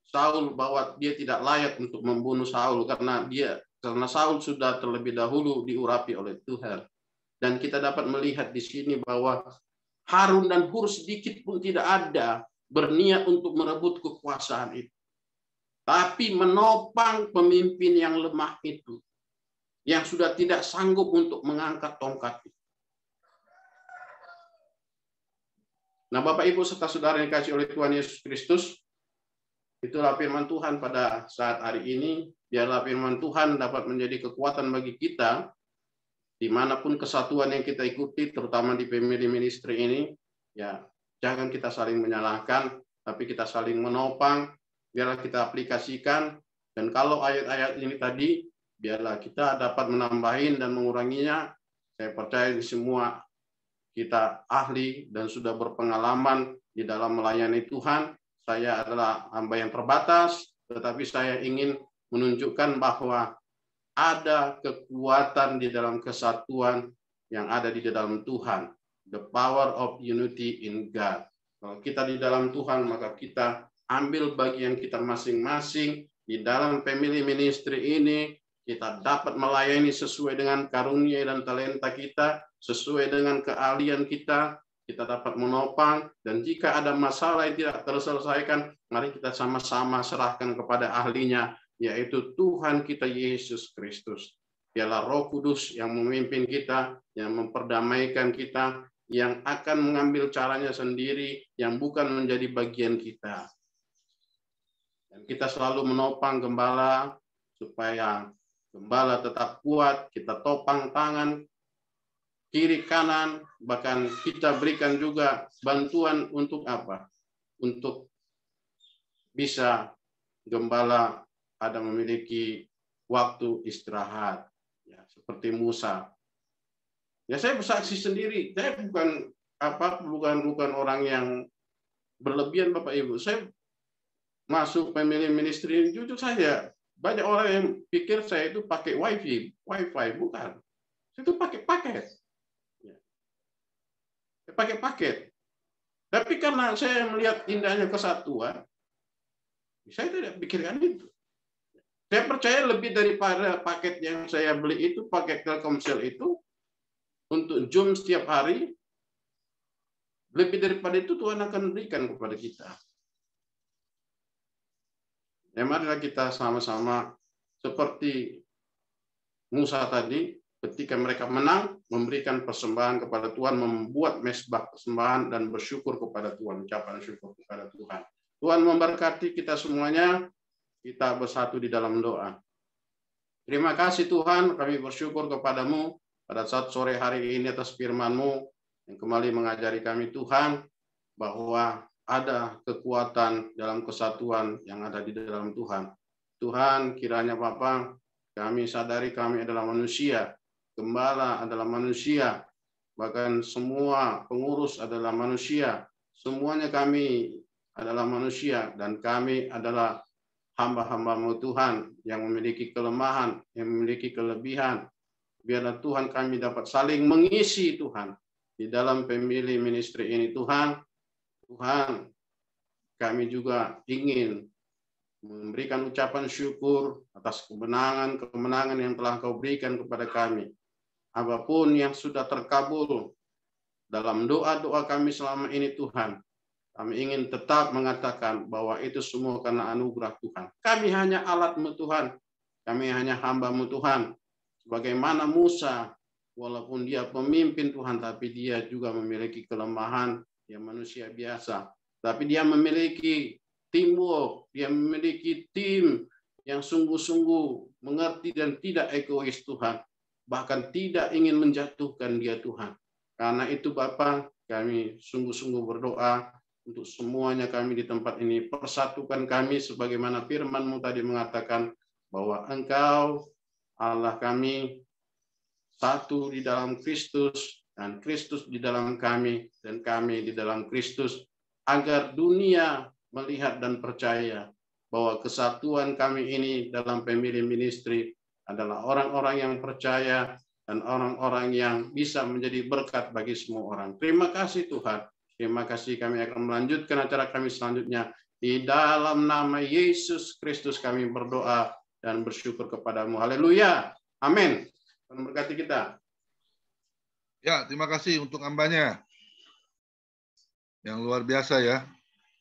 Saul bahwa dia tidak layak untuk membunuh Saul karena Saul sudah terlebih dahulu diurapi oleh Tuhan. Dan kita dapat melihat di sini bahwa Harun dan Hur sedikit pun tidak ada berniat untuk merebut kekuasaan itu. Tapi menopang pemimpin yang lemah itu, yang sudah tidak sanggup untuk mengangkat tongkat itu. Nah, Bapak Ibu serta saudara yang dikasihi oleh Tuhan Yesus Kristus, itulah firman Tuhan pada saat hari ini. Biarlah firman Tuhan dapat menjadi kekuatan bagi kita, dimanapun kesatuan yang kita ikuti, terutama di family ministry ini, ya jangan kita saling menyalahkan, tapi kita saling menopang, biarlah kita aplikasikan, dan kalau ayat-ayat ini tadi, biarlah kita dapat menambahin dan menguranginya. Saya percaya di semua kita ahli dan sudah berpengalaman di dalam melayani Tuhan. Saya adalah hamba yang terbatas, tetapi saya ingin menunjukkan bahwa ada kekuatan di dalam kesatuan yang ada di dalam Tuhan. The power of unity in God. Kalau kita di dalam Tuhan, maka kita ambil bagian kita masing-masing di dalam family ministry ini. Kita dapat melayani sesuai dengan karunia dan talenta kita, sesuai dengan keahlian kita. Kita dapat menopang, dan jika ada masalah yang tidak terselesaikan, mari kita sama-sama serahkan kepada ahlinya, yaitu Tuhan kita Yesus Kristus. Dialah Roh Kudus yang memimpin kita, yang memperdamaikan kita, yang akan mengambil caranya sendiri, yang bukan menjadi bagian kita. Dan kita selalu menopang gembala, supaya gembala tetap kuat, kita topang tangan, kiri kanan, bahkan kita berikan juga bantuan untuk apa? Untuk bisa gembala ada memiliki waktu istirahat, ya, seperti Musa. Ya, saya bersaksi sendiri. Saya bukan orang yang berlebihan, Bapak Ibu. Saya masuk family ministry, jujur saja, banyak orang yang pikir saya itu pakai wifi, bukan. Saya itu pakai paket. Pakai paket. Tapi karena saya melihat indahnya kesatuan, saya tidak pikirkan itu. Saya percaya lebih daripada paket yang saya beli itu, paket Telkomsel itu, untuk Zoom setiap hari, lebih daripada itu Tuhan akan berikan kepada kita. Ya, marilah kita sama-sama seperti Musa tadi, ketika mereka menang, memberikan persembahan kepada Tuhan, membuat mezbah persembahan dan bersyukur kepada Tuhan, ucapan syukur kepada Tuhan. Tuhan memberkati kita semuanya, kita bersatu di dalam doa. Terima kasih Tuhan, kami bersyukur kepadamu pada saat sore hari ini atas firman-Mu yang kembali mengajari kami Tuhan, bahwa ada kekuatan dalam kesatuan yang ada di dalam Tuhan. Tuhan, kiranya Bapa, kami sadari kami adalah manusia, gembala adalah manusia, bahkan semua pengurus adalah manusia, semuanya kami adalah manusia, dan kami adalah hamba-hamba-Mu Tuhan yang memiliki kelemahan, yang memiliki kelebihan. Biarlah Tuhan kami dapat saling mengisi Tuhan di dalam family ministry ini Tuhan. Tuhan, kami juga ingin memberikan ucapan syukur atas kemenangan yang telah Kau berikan kepada kami. Apapun yang sudah terkabul dalam doa-doa kami selama ini Tuhan, kami ingin tetap mengatakan bahwa itu semua karena anugerah Tuhan. Kami hanya alat-Mu Tuhan, kami hanya hamba-Mu Tuhan. Bagaimana Musa, walaupun dia pemimpin Tuhan, tapi dia juga memiliki kelemahan, dia manusia biasa. Tapi dia memiliki teamwork, dia memiliki tim yang sungguh-sungguh mengerti dan tidak egois Tuhan. Bahkan tidak ingin menjatuhkan dia Tuhan. Karena itu Bapa, kami sungguh-sungguh berdoa untuk semuanya kami di tempat ini. Persatukan kami sebagaimana firman-Mu tadi mengatakan bahwa Engkau Allah kami satu di dalam Kristus, dan Kristus di dalam kami, dan kami di dalam Kristus, agar dunia melihat dan percaya bahwa kesatuan kami ini dalam family ministry adalah orang-orang yang percaya dan orang-orang yang bisa menjadi berkat bagi semua orang. Terima kasih Tuhan. Terima kasih, kami akan melanjutkan acara kami selanjutnya. Di dalam nama Yesus Kristus kami berdoa dan bersyukur kepadamu. Haleluya. Amin. Tuhan berkati kita. Ya, terima kasih untuk hambanya. Yang luar biasa ya.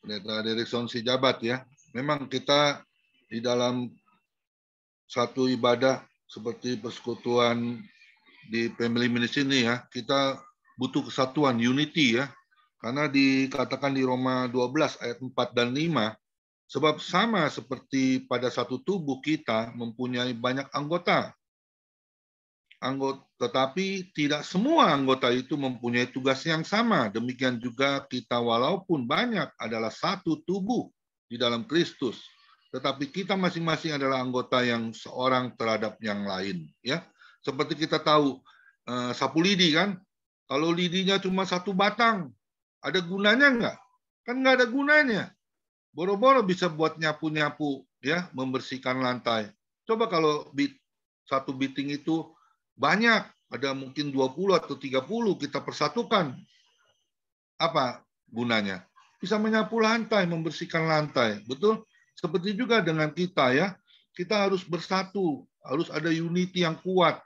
Pendeta Derikson Sijabat ya. Memang kita di dalam satu ibadah seperti persekutuan di family ministry ini ya, kita butuh kesatuan, unity ya. Karena dikatakan di Roma 12 ayat 4 dan 5, sebab sama seperti pada satu tubuh kita mempunyai banyak anggota. Tetapi tidak semua anggota itu mempunyai tugas yang sama. Demikian juga kita walaupun banyak adalah satu tubuh di dalam Kristus. Tetapi kita masing-masing adalah anggota yang seorang terhadap yang lain. Ya, seperti kita tahu sapu lidi kan. Kalau lidinya cuma satu batang, ada gunanya nggak? Kan nggak ada gunanya. Boro-boro bisa buat nyapu-nyapu, ya, membersihkan lantai. Coba kalau satu meeting itu banyak, ada mungkin 20 atau 30 kita persatukan. Apa gunanya? Bisa menyapu lantai, membersihkan lantai. Betul? Seperti juga dengan kita ya. Kita harus bersatu, harus ada unity yang kuat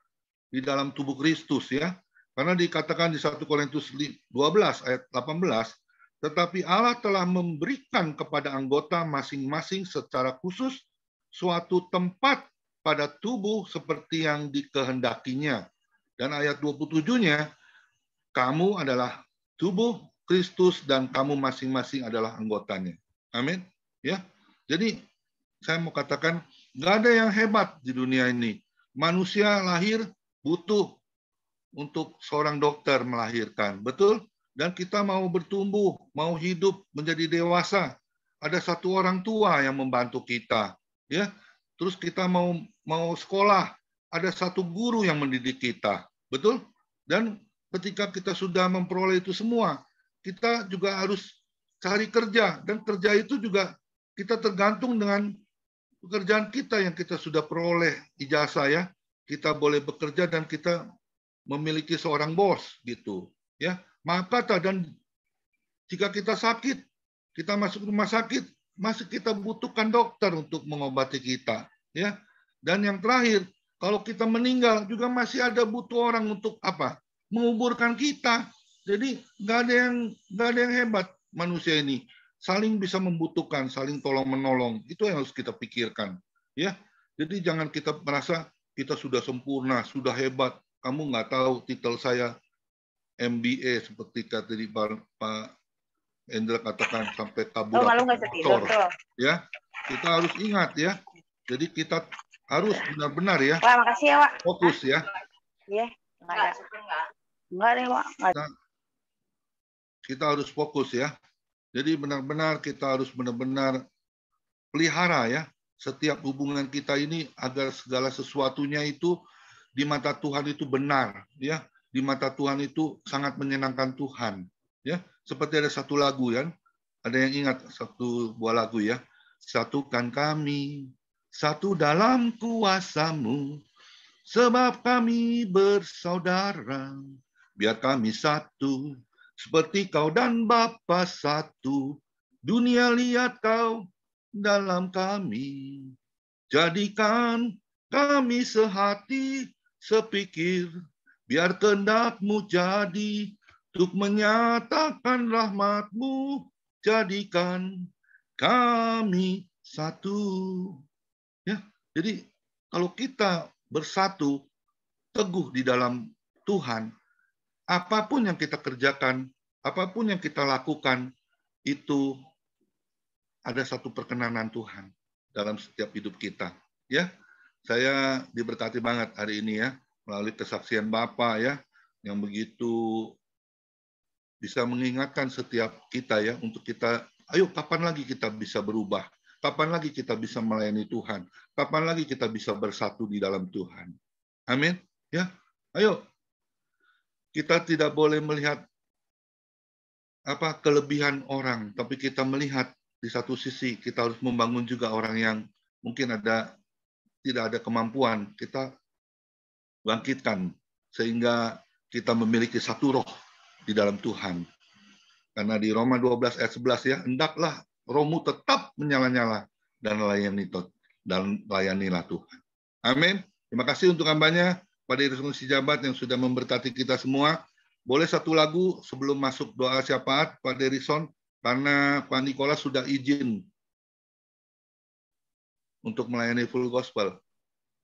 di dalam tubuh Kristus ya. Karena dikatakan di 1 Korintus 12 ayat 18, tetapi Allah telah memberikan kepada anggota masing-masing secara khusus suatu tempat pada tubuh seperti yang dikehendakinya. Dan ayat 27-nya, kamu adalah tubuh Kristus dan kamu masing-masing adalah anggotanya. Amin. Ya. Jadi saya mau katakan nggak ada yang hebat di dunia ini. Manusia lahir butuh untuk seorang dokter melahirkan, betul? Dan kita mau bertumbuh, mau hidup menjadi dewasa. Ada satu orang tua yang membantu kita, ya. Terus kita mau sekolah, ada satu guru yang mendidik kita, betul? Dan ketika kita sudah memperoleh itu semua, kita juga harus cari kerja, dan kerja itu juga kita tergantung dengan pekerjaan kita yang kita sudah peroleh ijazah ya. Kita boleh bekerja dan kita memiliki seorang bos gitu ya. Maka dan jika kita sakit, kita masuk rumah sakit, masih kita butuhkan dokter untuk mengobati kita ya. Dan yang terakhir, kalau kita meninggal juga masih ada butuh orang untuk apa? Menguburkan kita. Jadi nggak ada yang hebat manusia ini. Saling bisa membutuhkan, saling tolong menolong. Itu yang harus kita pikirkan, ya. Jadi jangan kita merasa kita sudah sempurna, sudah hebat. Kamu nggak tahu titel saya MBA seperti tadi Pak Endra katakan sampai kabur motor. Ya, kita harus ingat ya. Jadi kita harus benar-benar ya. Wah, makasih ya, Wak. Fokus ya. Iya, enggak deh, Wak. Kita harus fokus ya. Jadi benar-benar kita harus benar-benar pelihara ya setiap hubungan kita ini agar segala sesuatunya itu di mata Tuhan itu benar ya. Di mata Tuhan itu sangat menyenangkan Tuhan ya. Seperti ada satu lagu ya. Ada yang ingat satu buah lagu ya. Satukan kami satu dalam kuasa-Mu sebab kami bersaudara. Biar kami satu seperti Kau dan Bapa satu, dunia lihat Kau dalam kami. Jadikan kami sehati, sepikir, biar kehendak-Mu jadi, untuk menyatakan rahmat-Mu, jadikan kami satu. Ya, jadi kalau kita bersatu, teguh di dalam Tuhan, apapun yang kita kerjakan, apapun yang kita lakukan, itu ada satu perkenanan Tuhan dalam setiap hidup kita. Ya, saya diberkati banget hari ini ya, melalui kesaksian Bapak ya, yang begitu bisa mengingatkan setiap kita ya, untuk kita, ayo kapan lagi kita bisa berubah? Kapan lagi kita bisa melayani Tuhan? Kapan lagi kita bisa bersatu di dalam Tuhan? Amin. Ya, ayo. Kita tidak boleh melihat kelebihan orang, tapi kita melihat di satu sisi kita harus membangun juga orang yang mungkin tidak ada kemampuan. Kita bangkitkan sehingga kita memiliki satu roh di dalam Tuhan. Karena di Roma 12 ayat 11 ya, hendaklah rohmu tetap menyala-nyala dan layanilah Tuhan. Amin. Terima kasih untuk hambanya Pak Dirison Sijabat yang sudah memberkati kita semua. Boleh satu lagu sebelum masuk doa syafaat, Pak Dirison, karena Pak Nikolas sudah izin untuk melayani full gospel.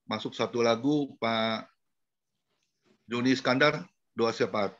Masuk satu lagu, Pak Joni Iskandar, doa syafaat.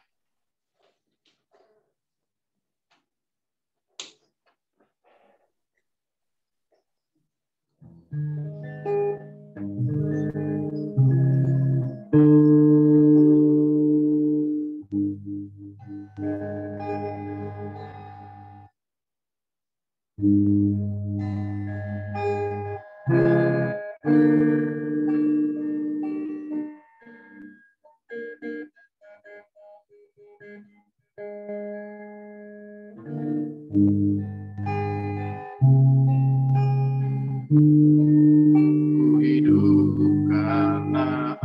Ku hidup karena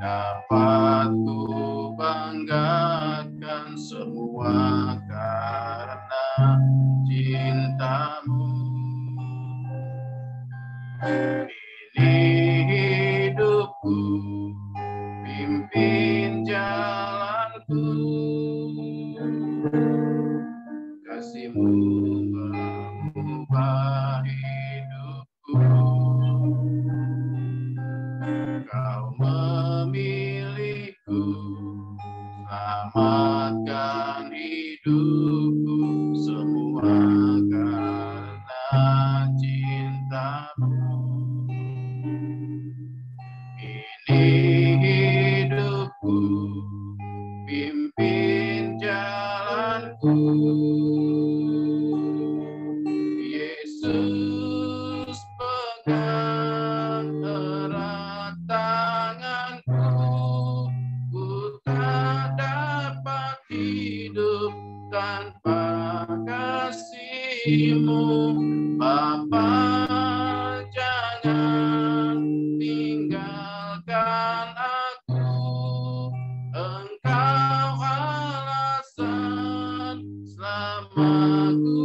dapat ku banggakan semua karena cintamu. Ini hidupku, pimpin jalanku, kasih-Mu mengubah hidupku. Kau memilihku, selamatkan hidupku, semua karena cintamu. Ini hidupku, pimpin jalanku, Yesus pegang erat tanganku, ku tak dapat hidup tanpa kasih-Mu, Bapa. Jangan tinggalkan aku, Engkau alasan selama ku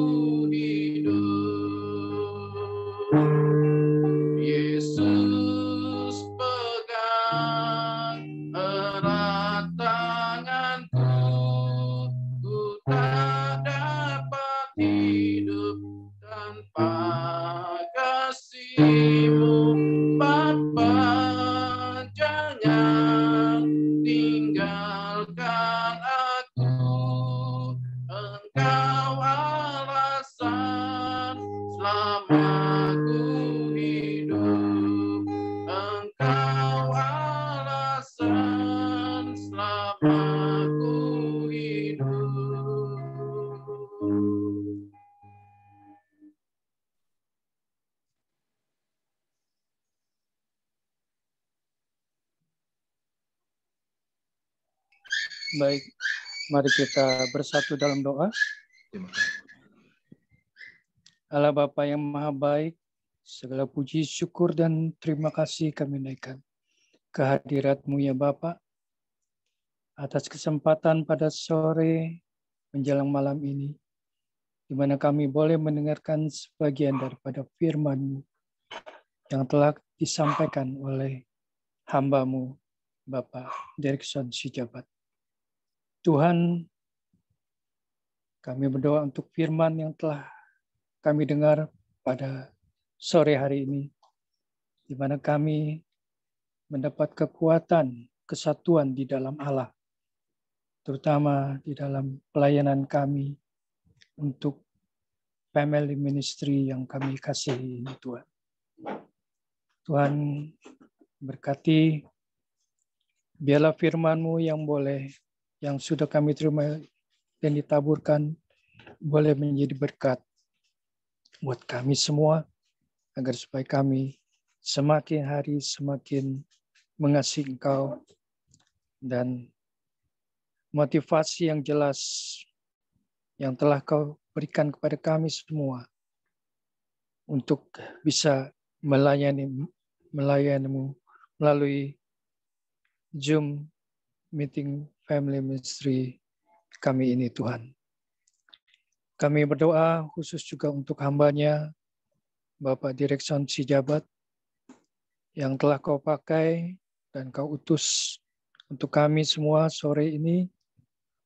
hidup. Yesus pegang erat tanganku, ku tak dapat hidup tanpa kasih-Mu, Bapa. Jangan tinggalkan aku, Engkau alasan selama ku hidup, Engkau alasan selama ku hidup. Baik, mari kita bersatu dalam doa. Terima kasih. Allah Bapa yang Maha Baik, segala puji, syukur, dan terima kasih kami naikkan kehadirat-Mu ya Bapa, atas kesempatan pada sore menjelang malam ini, di mana kami boleh mendengarkan sebagian daripada firman-Mu yang telah disampaikan oleh hamba-Mu, Bapak Derikson Sijabat. Tuhan, kami berdoa untuk firman yang telah kami dengar pada sore hari ini, di mana kami mendapat kekuatan, kesatuan di dalam Allah, terutama di dalam pelayanan kami untuk family ministry yang kami kasihi ini, Tuhan. Tuhan berkati, biarlah firman-Mu yang sudah kami terima dan ditaburkan, boleh menjadi berkat buat kami semua, agar supaya kami semakin hari semakin mengasihi Engkau, dan motivasi yang jelas yang telah Kau berikan kepada kami semua untuk bisa melayani-Mu melalui Zoom meeting family ministry kami ini, Tuhan. Kami berdoa khusus juga untuk hamba-Nya, Bapak Derikson Sijabat, yang telah Kau pakai dan Kau utus untuk kami semua sore ini,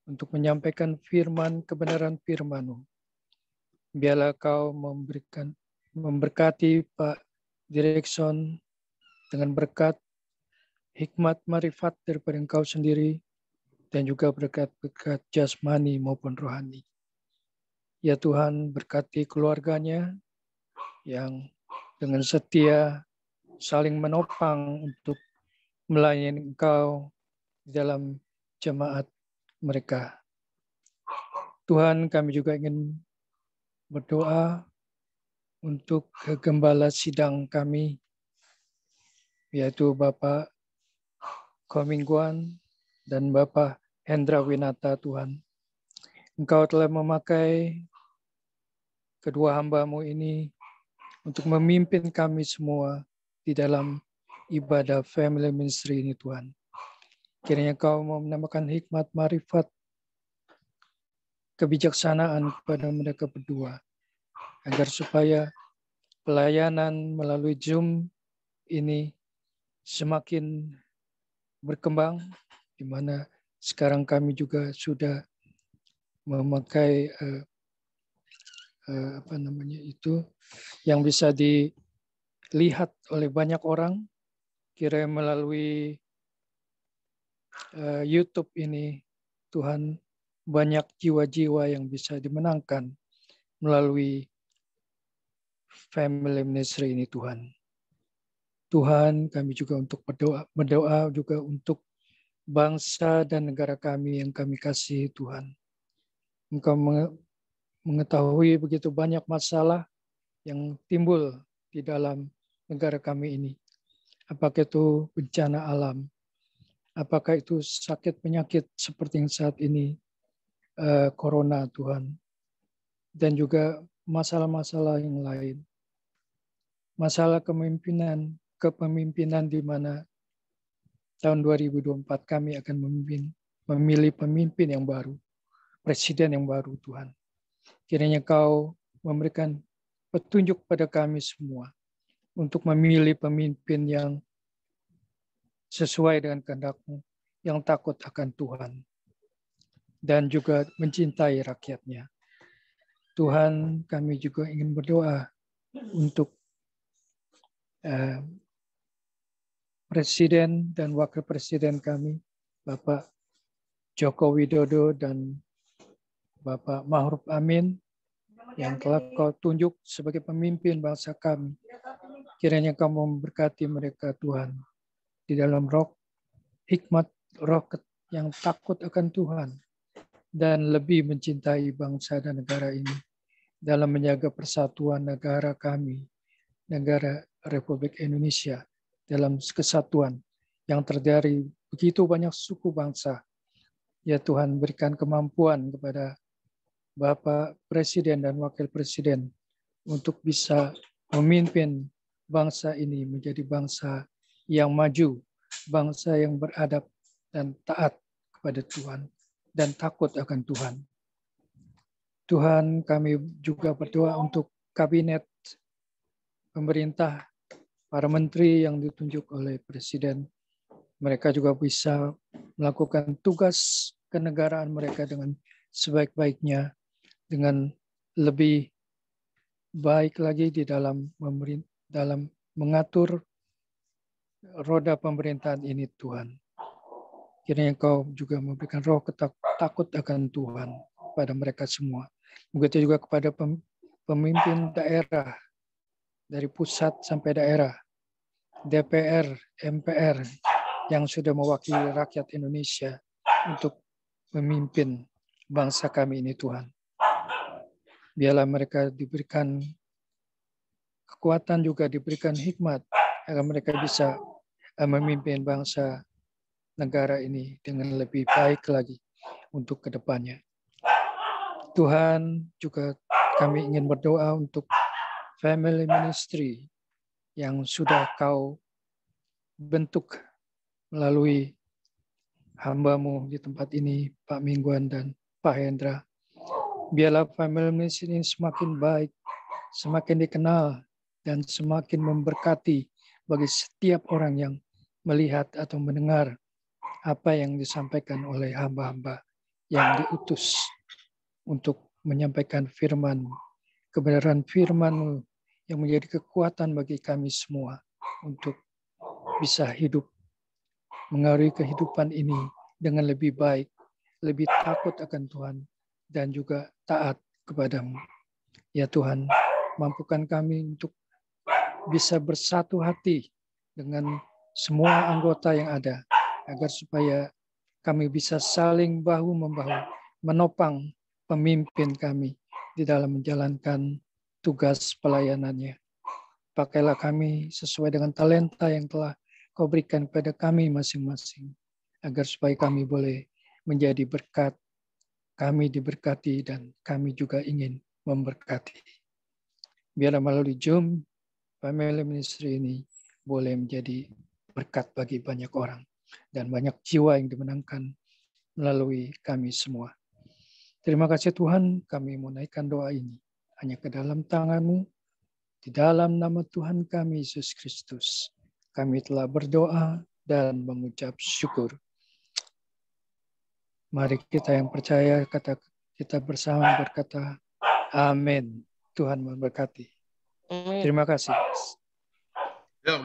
untuk menyampaikan firman, kebenaran firman-Mu. Biarlah Kau memberkati Pak Derikson dengan berkat, hikmat, marifat daripada Engkau sendiri, dan juga berkat-berkat jasmani maupun rohani. Ya Tuhan, berkati keluarganya yang dengan setia saling menopang untuk melayani Engkau di dalam jemaat mereka. Tuhan, kami juga ingin berdoa untuk gembala sidang kami, yaitu Bapak Komingguan dan Bapak Hendra Winata, Tuhan. Engkau telah memakai kedua hamba-Mu ini untuk memimpin kami semua di dalam ibadah family ministry ini, Tuhan. Kiranya Kau mau menambahkan hikmat, marifat, kebijaksanaan kepada mereka berdua, agar supaya pelayanan melalui Zoom ini semakin berkembang, di mana sekarang kami juga sudah memakai yang bisa dilihat oleh banyak orang. Kiranya melalui YouTube ini, Tuhan, banyak jiwa-jiwa yang bisa dimenangkan melalui family ministry ini, Tuhan. Tuhan, kami juga untuk berdoa juga untuk bangsa dan negara kami yang kami kasih, Tuhan. Engkau mengetahui begitu banyak masalah yang timbul di dalam negara kami ini. Apakah itu bencana alam, apakah itu sakit penyakit seperti yang saat ini, corona, Tuhan. Dan juga masalah-masalah yang lain. Masalah kepemimpinan di mana tahun 2024 kami akan memilih pemimpin yang baru, presiden yang baru, Tuhan. Kiranya Kau memberikan petunjuk pada kami semua untuk memilih pemimpin yang sesuai dengan kehendak-Mu, yang takut akan Tuhan, dan juga mencintai rakyatnya. Tuhan, kami juga ingin berdoa untuk Presiden dan Wakil Presiden kami, Bapak Joko Widodo dan Bapak Ma'ruf Amin, yang telah Kau tunjuk sebagai pemimpin bangsa kami. Kiranya Kau memberkati mereka, Tuhan, di dalam roh hikmat, roh yang takut akan Tuhan, dan lebih mencintai bangsa dan negara ini dalam menjaga persatuan negara kami, negara Republik Indonesia, dalam kesatuan yang terdiri begitu banyak suku bangsa. Ya Tuhan, berikan kemampuan kepada Bapak Presiden dan Wakil Presiden untuk bisa memimpin bangsa ini menjadi bangsa yang maju, bangsa yang beradab dan taat kepada Tuhan dan takut akan Tuhan. Tuhan, kami juga berdoa untuk kabinet pemerintah, para menteri yang ditunjuk oleh Presiden. Mereka juga bisa melakukan tugas kenegaraan mereka dengan sebaik-baiknya, dengan lebih baik lagi di dalam mengatur roda pemerintahan ini, Tuhan. Kiranya Kau juga memberikan roh takut akan Tuhan pada mereka semua. Begitu juga kepada pemimpin daerah, dari pusat sampai daerah, DPR, MPR, yang sudah mewakili rakyat Indonesia untuk memimpin bangsa kami ini, Tuhan. Biarlah mereka diberikan kekuatan, juga diberikan hikmat, agar mereka bisa memimpin bangsa negara ini dengan lebih baik lagi untuk kedepannya. Tuhan, juga kami ingin berdoa untuk family ministry yang sudah Kau bentuk melalui hamba-Mu di tempat ini, Pak Mingguan dan Pak Hendra. Biarlah family ministry ini semakin baik, semakin dikenal, dan semakin memberkati bagi setiap orang yang melihat atau mendengar apa yang disampaikan oleh hamba-hamba yang diutus untuk menyampaikan firman, kebenaran firman-Mu yang menjadi kekuatan bagi kami semua untuk bisa hidup, mengaruhi kehidupan ini dengan lebih baik, lebih takut akan Tuhan, dan juga taat kepada-Mu. Ya Tuhan, mampukan kami untuk bisa bersatu hati dengan semua anggota yang ada, agar supaya kami bisa saling bahu-membahu, menopang pemimpin kami di dalam menjalankan tugas pelayanannya. Pakailah kami sesuai dengan talenta yang telah Kau berikan kepada kami masing-masing, agar supaya kami boleh menjadi berkat, kami diberkati, dan kami juga ingin memberkati. Biarlah melalui Zoom, family ministry ini boleh menjadi berkat bagi banyak orang. dan banyak jiwa yang dimenangkan melalui kami semua. Terima kasih Tuhan, kami menaikkan doa ini hanya ke dalam tangan-Mu, di dalam nama Tuhan kami Yesus Kristus. Kami telah berdoa dan mengucap syukur. Mari kita yang percaya, kita bersama berkata, amin. Tuhan memberkati. Terima kasih. Ya,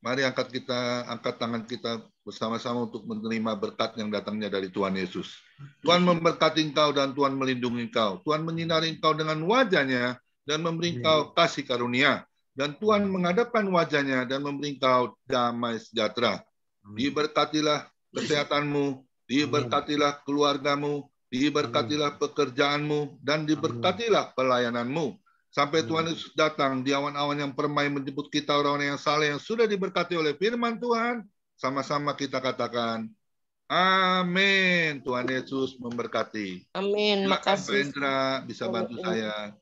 mari angkat tangan kita bersama-sama untuk menerima berkat yang datangnya dari Tuhan Yesus. Tuhan memberkati engkau dan Tuhan melindungi engkau. Tuhan menyinari engkau dengan wajah-Nya dan memberi engkau kasih karunia. Dan Tuhan menghadapkan wajah-Nya dan memberi engkau damai sejahtera. Diberkatilah kesehatanmu, diberkatilah keluargamu, diberkatilah pekerjaanmu, dan diberkatilah pelayananmu. Sampai Tuhan Yesus datang di awan-awan yang permai menjemput kita orang-orang yang saleh yang sudah diberkati oleh firman Tuhan. Sama-sama kita katakan, amin. Tuhan Yesus memberkati. Amin. Silakan Pak Makasih. Indra bisa bantu saya.